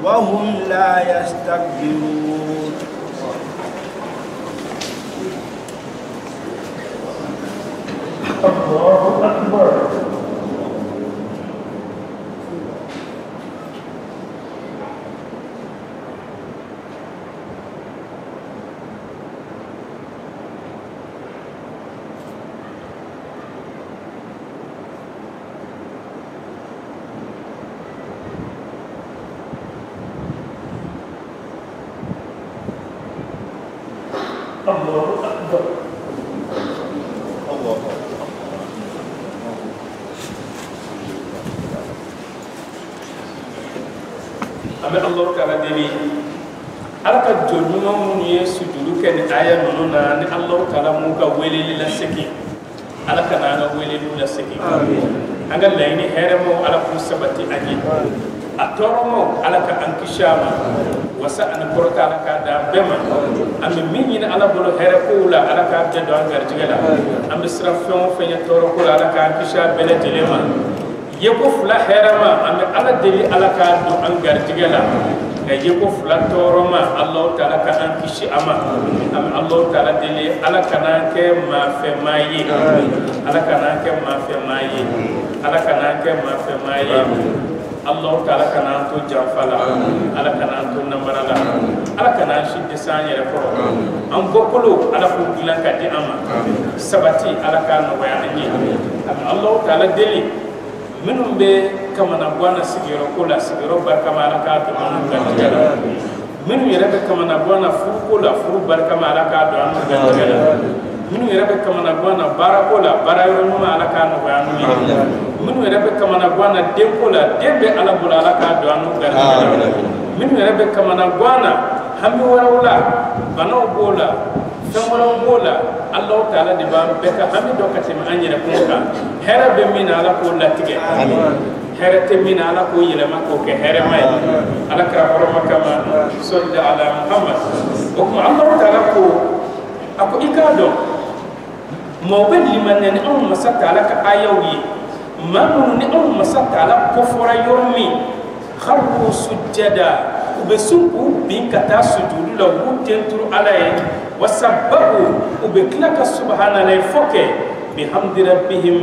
وهم لا يستكبرون الله أكبر الله أكبر الله أمي الله تعالى دني على كجنوما من يسجدوا كن آية منونا ن الله تعالى موكا ويلي لسكين على كنا ويلي لسكين أنقل ليني هرمو على كوسبتي أجي أتورمو على كأنكشاما wasa an korta ala ka da bema am minni ala bolo here ko la ala ka jado an garjigala am srafon fenya toro ko ala ka kisha bele telema yeko fula herama am ala deli ala ka do an garjigala ga yeko fula toro ma Allah taala ka an kishi ama am Allah taala deli ala kana ke ma fe mayi ala kana ke ma fe mayi ala kana ke ma fe mayi Allah taala kana to jafala ala kana to namarala ala kana shi desanya reporo am bokolo ala ko bilan ka di ama sabati ala kana waya ani Allah taala deli minum be kamana bwana sigiro kola sigiro barka mala ka to anu ganjala minu yere be kamana bwana furu kola furu barka mala ka to anu ganjala minu yere be kamana bwana barakola barayro no ala ka no waya ani minu yere be kamana bwana denkola dembe ala bula ala ka do anu ganjala minu yere be kamana bwana hammi warawla banaw bola famara bola Allah taala de ba beka hammi do katim anyere kunka hera be min ala ko latige hera te min ala ko yele makko ke hera may ala ka horoma kama sallallahu ala Muhammad o ko Allah taala ko ako ikado mo ben liman ne on masata ala ka ayawi manu ni on masata ala ko fora yormi kharu sujada ubesuku bin kata sujudu la wutentu alaye wasabbahu ubeklaka subhanallahi foke bihamdi rabbihim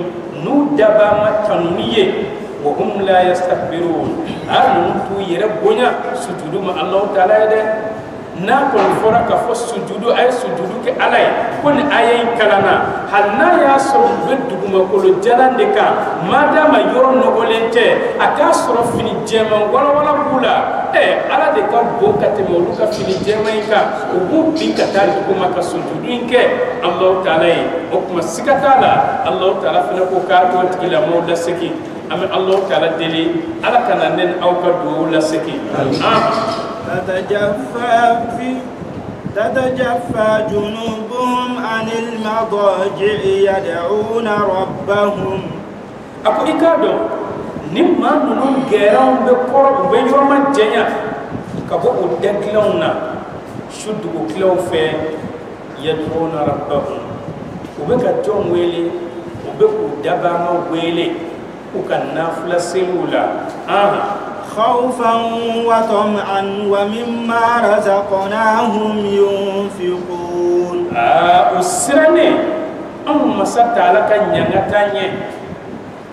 nudaba mataniye wa hum la yastakbirun anu tu yere bonya sujudu ma Allah taala de na ko fora ka fo sujudu ay sujudu ke alay kon ayay kalana halna ya so beduguma ko lo jalande ka madama yoro no golente aka soro fini jema wala bula ala de ka bo kate mo luka fini jema ka ubu bikata duguma ka sujudu inke Allah taala o kuma sikatala Allah taala fina ko ka to tigila mo da seki am Allah taala deli ala kana nen aw ka do la seki تتجفى جنوبهم عن المضاجع يدعون ربهم أكو إكادو نما نون غيرهم بقرب بيوم الجنة كبو أدكلونا شدو كلو في يدعون ربهم وبكا جون ويلي وبكو دباما ويلي وكان نافلا سلولا خوفا وطمعا ومما رزقناهم ينفقون أسرني أم مسات لك نيانتاني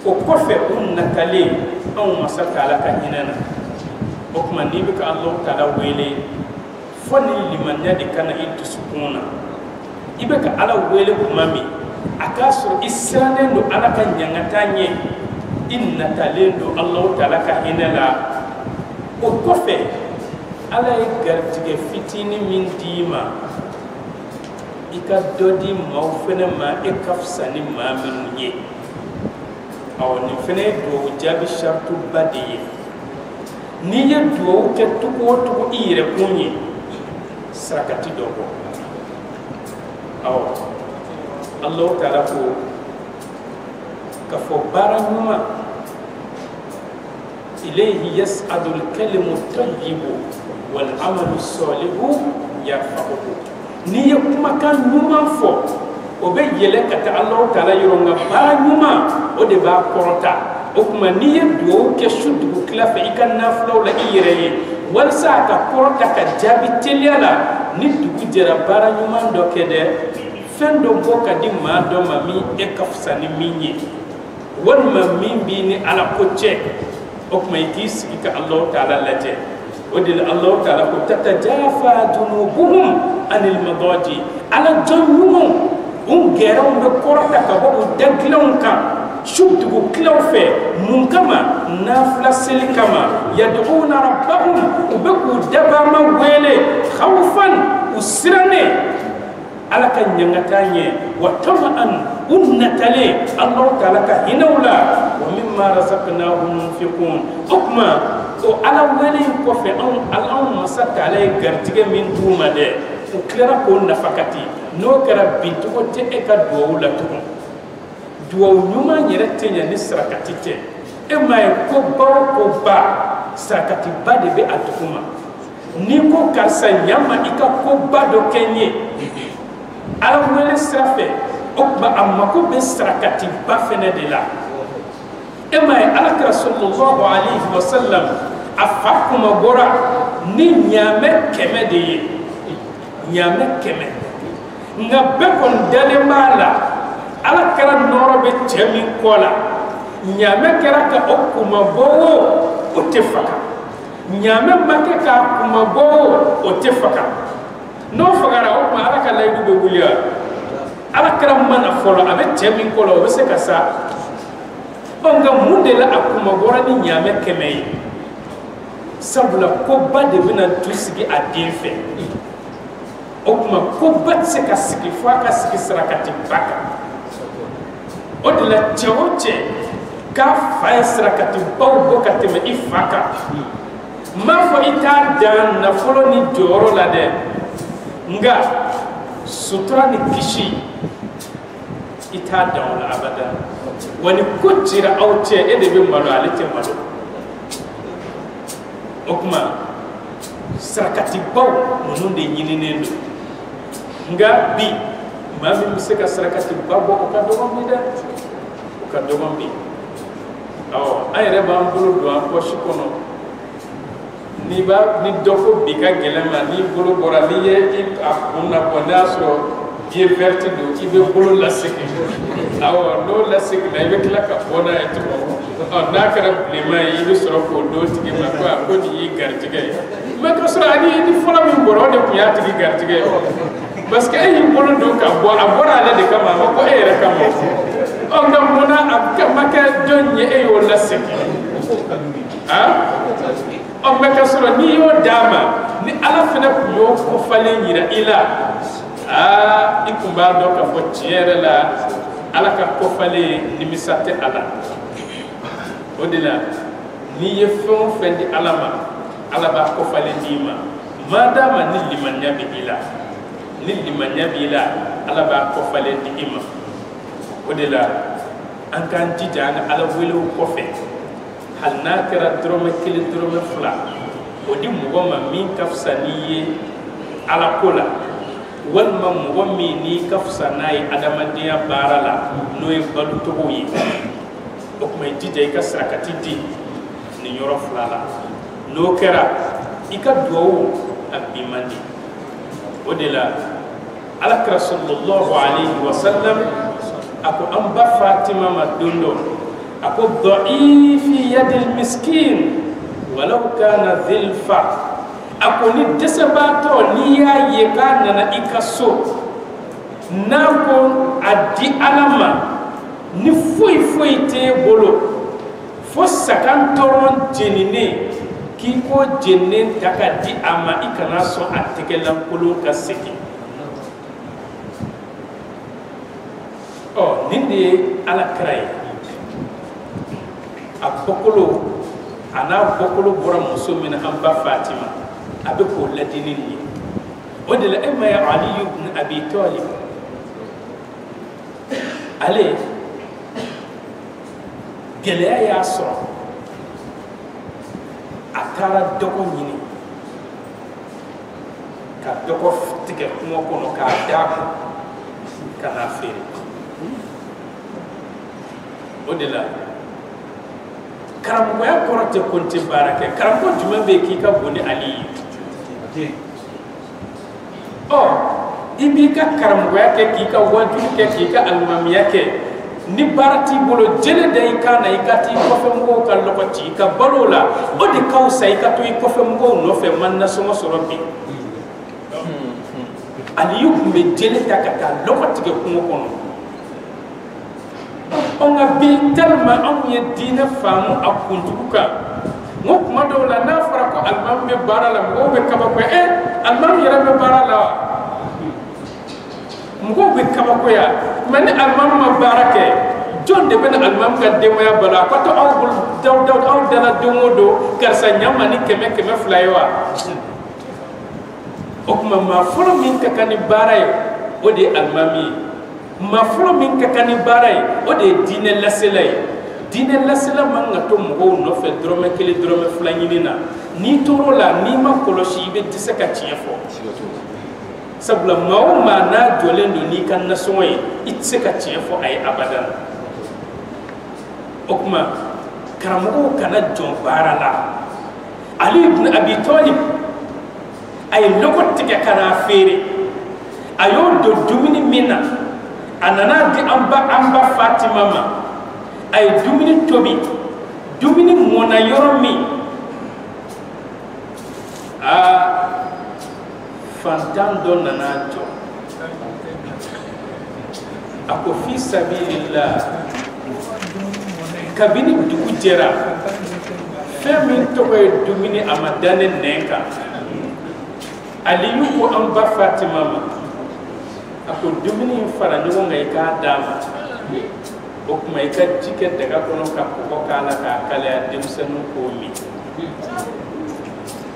وكفى أنتالي أم مسات لك نيانا وكما نبيك الله تعالى ويلي فني لمن يدي كان يتسكونا يبك على ويلي كمامي أكاسر إسرني نو على نيانتاني inna talendo Allah taala ka hinala o kofe ala e gartige fitini min dima ika dodi mawfena ma e kafsani ma min ye aw ni fene do jabi shartu badi ni ye do ke tuko tuko ire kunyi sarakati do ko aw Allah ta'ala ko ka fo baranuma ilayhi yas'adu al-kalimu at-tayyibu wal 'amalu as-salihu yarfa'uhu ni ye kuma kan nyuma fo o be yele kata Allah ta'ala yoronga baranuma o de ba korota o kuma ni ye do ke shudu kila fa ikan naflo la ire wal sa ka korota ka jabi teliala ni dugu jera baranuma do kede fendo boka di ma do mami e kafsani minye wal mami bi ni ala ko che o kuma ikis ka Allah ta'ala laje ودل الله تعالى تتجافى جنوبهم عن المضاجع على جنوبهم غيرهم بكرة كباب دغلون كا شبتو كلوفه منكما نافلا سلكما يدعون ربهم وبكو دبما ويله خوفا وسرنه على كان ينغتانيه وطمعا ونتلي الله تعالى كهنولا ومما رزقناهم ينفقون حكما o ala wele ko fe on ala on masata ala gartige min duma de o klara ko nafakati no kara bintu ko te e ka do la to do nyuma nyere tenya ni sarakati te e may ko ba sarakati ba de be atukuma ni ko karsa nyama ika ko ba do kenye ala wele strafe o ba amma ko be sarakati ba fene de la e may ala sallallahu alaihi wasallam afakuma gora ni nyame keme de ye nyame keme nga be kon dale mala ala kara noro be chemi kola nyame kara ka okuma bowo o tefaka nyame make ka kuma bowo o tefaka no fagara o ma ala ka laydu be wuliya ala kara mana folo abe chemi kola o be se kasa onga mundela akuma gora ni nyame keme sabula ko ba de bina tusigi a den fɛ o kuma ko ba se ka sigi fo ka sigi sarakati baka o de la cɛ o cɛ k'a fa ye sarakati baw bɔ ka tɛmɛ i fa kan m'a fɔ i t'a dan nafolo ni jɔyɔrɔ la dɛ nga sutura ni kisi i t'a dan o la abada wa ni ko cira aw cɛ e de bɛ malo ale tɛ malo o kuma sarakati baw ninnu de ɲininen do nga bi maa min bɛ se ka sarakati ba bɔ o ka dɔgɔn bi dɛ o ka dɔgɔn bi awɔ an yɛrɛ b'an bolo don an pɔsi kɔnɔ ni dɔ ko bi ka gɛlɛn ma n'i bolo bɔra n'i ye a kun labɔ n'a y'a sɔrɔ biye verte do i bɛ bolo lasegin awɔ n'o lasegin na i bɛ tila ka bɔ n'a ye tuguni n'a kɛra bilenman ye i bɛ sɔrɔ k'o do tigi ma ko nin y'i garijɛgɛ ye mɛ k'a sɔrɔ ni fɔlɔ min bɔra o de tun y'a tigi garijɛgɛ ye parce que e y'i bolo don ka bɔ a bɔra ale de kama a ma ko e yɛrɛ kama nka munna a ma kɛ jɔn ye e y'o lasegin mɛ k'a sɔrɔ n'i y'o d'a ma ni ala fana tun y'o kɔfalen yira i la i tun b'a dɔn k'a fɔ tiɲɛ yɛrɛ la ala ka kɔfalen nimisa tɛ a la o de la n'i ye fɛn o fɛn di ala ma ala b'a kɔfalen d'i ma madama ni limaniya bɛ i la ni limaniya b'i la ala b'a kɔfalen di i ma o de la an k'an jija an ka ala welew kɔfɛ hali n'a kɛra dɔrɔmɛ kelen dɔrɔmɛ fila o di mɔgɔ ma min ka fisa n'i ye ala ko la walima mɔgɔ min n'i ka fisa n'a ye adamadenya baara la n'o ye balocogo ye o kuma i jija i ka sarakati di nin yɔrɔ fila la n'o kɛra i ka duwawu a bi man di o de la alakira sallallahu alayhi wa sallam a ko an ba Fatima ma don dɔ a ko da'i fi yadil miskin walau kana dhil faqr a ko ni dɛsɛbaatɔ n'i y'a ye k'a nana i ka so n'a ko a di ala ma ni foyi foyi t'e bolo fo sakan dɔrɔn jeninen k'i ko jeninen ta ka di a ma i kana sɔn a tɛgɛlankolon ka segin nin de ye ala kira ye bokolo ana bokolo bora muso min an ba Fatima abe ko ladini ni o de la emma ya Ali ibn Abi Talib ale gɛlɛya y'a sɔrɔ a taara dɔgɔ ɲini ka dɔgɔ tigɛ kungo kɔnɔ k'a d'a kun ka n'a feere o de la karamɔgɔya kɔrɔ tɛ ko n tɛ baara kɛ karamɔgɔ jumɛn bɛ yen k'i ka bon ni Ali ye ɔ i b'i ka karamɔgɔya kɛ k'i ka wajulu kɛ k'i ka alimamiya kɛ ni baara t'i bolo jɛnɛ da i kan na i ka t'i kɔfɛ mɔgɔw ka lɔgɔ ci i ka balo la o de ka fisa i ka to i kɔfɛ mɔgɔw nɔfɛ man nasɔngɔ sɔrɔ bi Aliyu tun bɛ jɛnɛ ta ka taa lɔgɔ tigɛ kungo kɔnɔ nka bi tellement anw ye diinɛ faamu a kunjugu kan n ko kuma dɔw la n'a fɔra ko alimami bɛ baara la mɔgɔw bɛ kabakoya alimami yɛrɛ bɛ baara la wa mɔgɔw bɛ kabakoya mais ni alimami ma baara kɛ jɔn de bɛ na alimami ka denbaya balo a ko to aw bolo aw dala don o don karisa ɲama ni 100-200 ye wa o tuma maa fɔlɔ min ka kan ni baara ye o de ye alimami ye maa fɔlɔ min ka kan ni baara ye o de ye diinɛ lasela ye diinɛ lasela man ka to mɔgɔw nɔfɛ dɔrɔmɛ 1 dɔrɔmɛ 2 ɲini na n'i tor'o la n'i ma kɔlɔsi i bɛ dɛsɛ ka tiɲɛ fɔ sabula maa o maa n'a jɔlen don n'i ka nasɔngɔ ye i tɛ se ka tiɲɛ fɔ a ye abadan o tuma karamɔgɔw kana jɔn baara la Ali ibn Abi Talib a ye lɔgɔ tigɛ ka n'a feere a y'o don dumuni min na a nana di an ba Fatima ma a ye dumuni tobi dumuni mɔna yɔrɔ min fantan dɔ nana jɔ a ko fi sabilillah kabini dugu jɛra fɛn min tɔgɔ ye dumuni a ma da ne nɛn kan Aliyu ko an ba Fatima ma a ko dumuni fara ɲɔgɔn kan i k'a d'a ma o tuma i ka ji kɛ daga kɔnɔ ka kɔgɔ k'a la k'a kalaya denmisɛnninw k'o min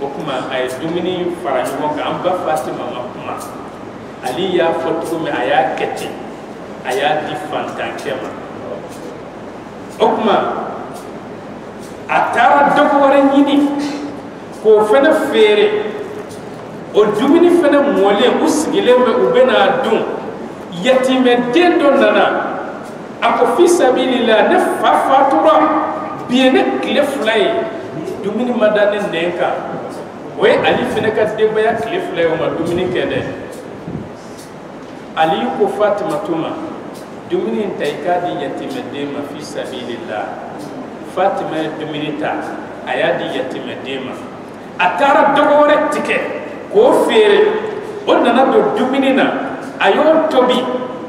o tuma a ye dumuni fara ɲɔgɔn kan an ba Fatima ma kuma Ali y'a fɔ cogo min a y'a kɛ ten a y'a di fantankɛ ma o tuma a taara dɔgɔ wɛrɛ ɲini k'o fɛnɛ feere o dumuni fɛnɛ mɔlen u sigilen bɛ u bɛna dun yatimɛ den dɔ nana a ko fi sabilillah ne fa fatura bi ye ne tile 2 ye dumuni ma da ne nɛn kan o ye Ali fɛnɛ ka denbaya tile 2 ye o ma dumuni kɛ dɛ Aliyu ko Fatima tuma dumuni in ta i k'a di yatimɛ den ma fi sabilillah Fatima ye dumuni ta a y'a di yatimɛ den ma a taara dɔgɔ wɛrɛ tigɛ k'o feere o nana don dumuni na a y'o tobi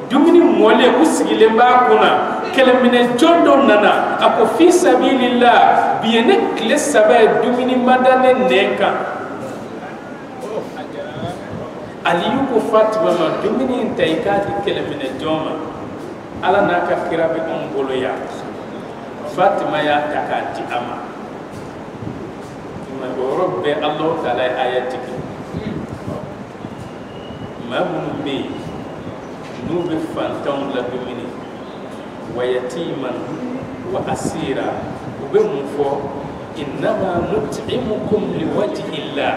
dumuni mɔlen u sigilen b'a kunna kɛlɛminɛ jɔn dɔ nana a ko fi sabilillah bi ye ne tile 3 ye dumuni ma da ne nɛn kan Aliyu ko Fatima ma dumuni in ta i k'a di kɛlɛminɛ jɔn ma Ala n'a ka kira bɛ anw bolo yan Fatima y'a ta k'a di a ma o yɔrɔ bɛɛ Alahu Taala ye aya jigi maa minnu bɛ yen n'u bɛ fantanw ladumuni wa yatiman wa asira u bɛ mun fɔ innama nut'imukum liwajhillah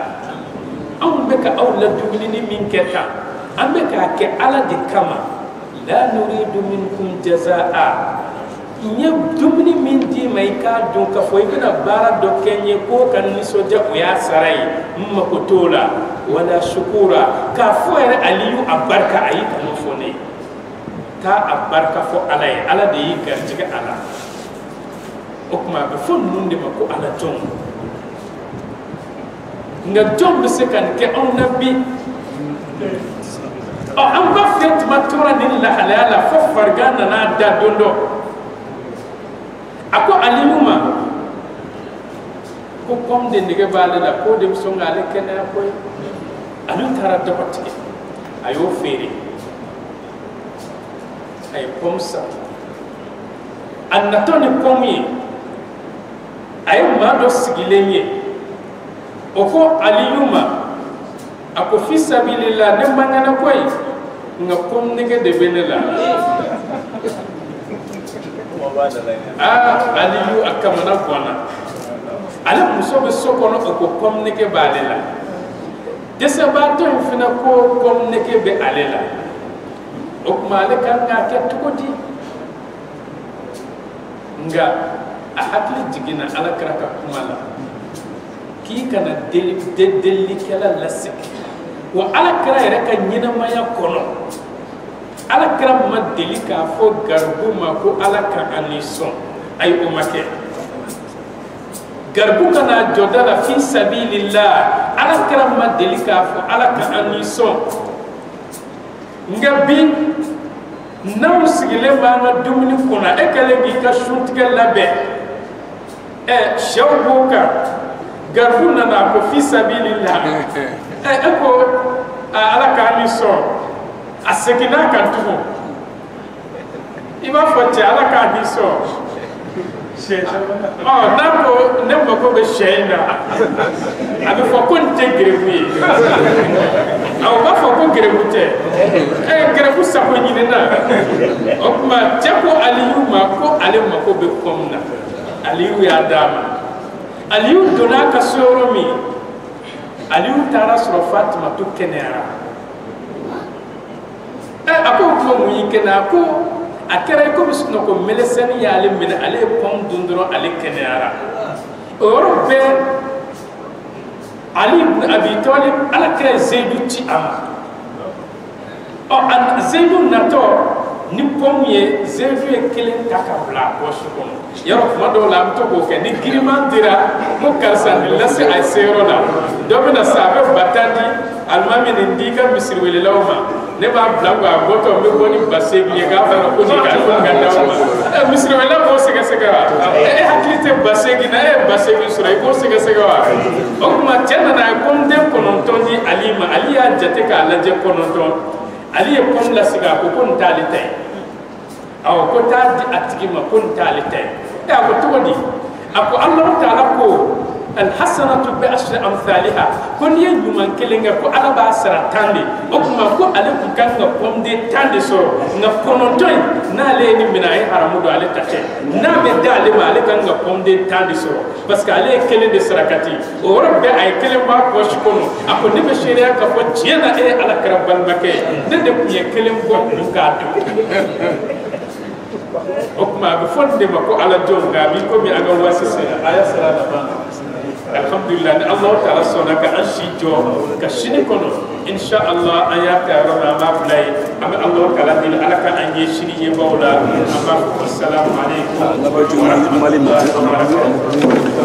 anw bɛ ka aw ladumuni ni min kɛ tan an bɛ k'a kɛ Ala de kama la nuridu minkum jazaa n ye dumuni min d'i ma i k'a dun k'a fɔ i bɛna baara dɔ kɛ n ye k'o ka nisɔndiya o y'a sara ye n mako t'o la wala shukura k'a fɔ yɛrɛ Aliyu a barika a y'i kanu fɔ ne ye k'a a barika fɔ Ala ye Ala de y'i garijɛgɛ a la o tuma a bɛ fɔ ninnu de ma ko Ala jɔn nka jɔn bɛ se ka nin kɛ anw na bi an ba Fatima tora nin lahalaya la fo farigan nana da don dɔ a ko Aliyu ma ko pomme de nege b'ale la k'o de bɛ sɔn k'ale kɛnɛya koyi Aliyu taara dɔgɔ tigɛ a y'o feere a ye pomme san a natɔ ni pomme ye ay ma do sigilenye oko aliyuma ako fi sabilillah ne mangana koy nga kom nege de benela aliyu akamana kona ala muso be sokono ko kom nege balela desa bato fina ko kom nege be alela okmale kan nga ketukoti nga a hakili jigina ala karaka kumala ki kana deli kala lasik wa ala kara yɛrɛ ka ɲɛnamaya kɔnɔ ala kara ma deli k'a fɔ garibu ma ko ala ka ani sɔn ayi o ma kɛ garibu kana jɔda la fi sabilillah ala kara ma deli k'a fɔ ala ka ani sɔn nka bi n'aw sigilen b'an ka dumuni kɔnɔ e kɛlen k'i ka suntigɛ labɛn sɛw b'o kan garibu nana ko fi sabilillah e ko ala ka ni sɔn a seginna kan tugun i b'a fɔ cɛ ala ka ni sɔn n'a ko ne mako bɛ sɛ in na a bɛ fɔ ko nin tɛ gɛrɛbu ye u b'a fɔ ko gɛrɛbu tɛ gɛrɛbu sago ɲinina o tuma cɛ ko aliyu ma ko ale mako bɛ kɔm na aliyu y'a d'a ma aliyu donna ka so yɔrɔ min aliyu taara sɔrɔ fatima to kɛnɛyara a ko kuma mun y'i kɛnɛ a ko a kɛra i komi sunɔgɔ mɛlɛsɛni y'ale minɛ ale ye pɔmu dun dɔrɔn ale kɛnɛyara o yɔrɔ bɛɛ ali ibn abi talib ala kɛra zeyidu ci a ma zeyidu natɔ ni pɔmu ye zeyidu ye kelen ta ka bila a pɔsi kɔnɔ yɔrɔ kuma dɔw la an bɛ to k'o kɛ ni giriman dira ko karisa nin lase a se yɔrɔ la dɔ bɛna sa a bɛ batan di alimami nin di ka misiriwelelaw ma ne b'a bila ko a bɔtɔ n bɛ bɔ ni ba seegin ye k'a fɔra ko nin ka ko n ka d'aw ma misiriwela b'o sɛgɛsɛgɛ wa e hakili tɛ ba seegin na e ye ba seegin sɔrɔ i b'o sɛgɛsɛgɛ wa o tuma cɛ nana a ye pɔmuden 9 di ali ma ali y'a jate k'a lajɛ 9 ali ye pɔmu lasigi a ko nin t'ale ta ye awɔ ko taa di a tigi ma ko nin t'ale ta ye a ko cogo di a ko alahu taala ko alhasanatu bi ashri amthaliha ko n'i ye ɲuman kelen kɛ ko ala b'a sara 10 de o tuma ko ale kun kan ka pɔmuden 10 de sɔrɔ nka 9 in n'ale ye nin minɛ a ye haramu don ale ta tɛ n'a bɛ da ale ma ale kan ka pɔmuden 10 de sɔrɔ parce que ale ye kelen de sarakati o yɔrɔ bɛɛ a ye kelen bɔ a pɔsi kɔnɔ a ko ne bɛ seereya k'a fɔ tiɲɛ na e ye ala kɛra balimakɛ ye ne de kun ye kelen bɔ kun k'a dun o tuma a bɛ fɔ nin de ma ko ala jɔn nka a b'i komi an ka waati sera a y'a sera laban alhamdulillah ni Allah taala sɔnna ka an si jɔ ka sini kɔnɔ insha Allah an y'a ta yɔrɔ min an b'a bila yen an bɛ Allah taala deli ala ka an ye sini ɲɛbaaw la an b'a fɔ assalamu alaikum wa rahmatullahi wa barakatuh.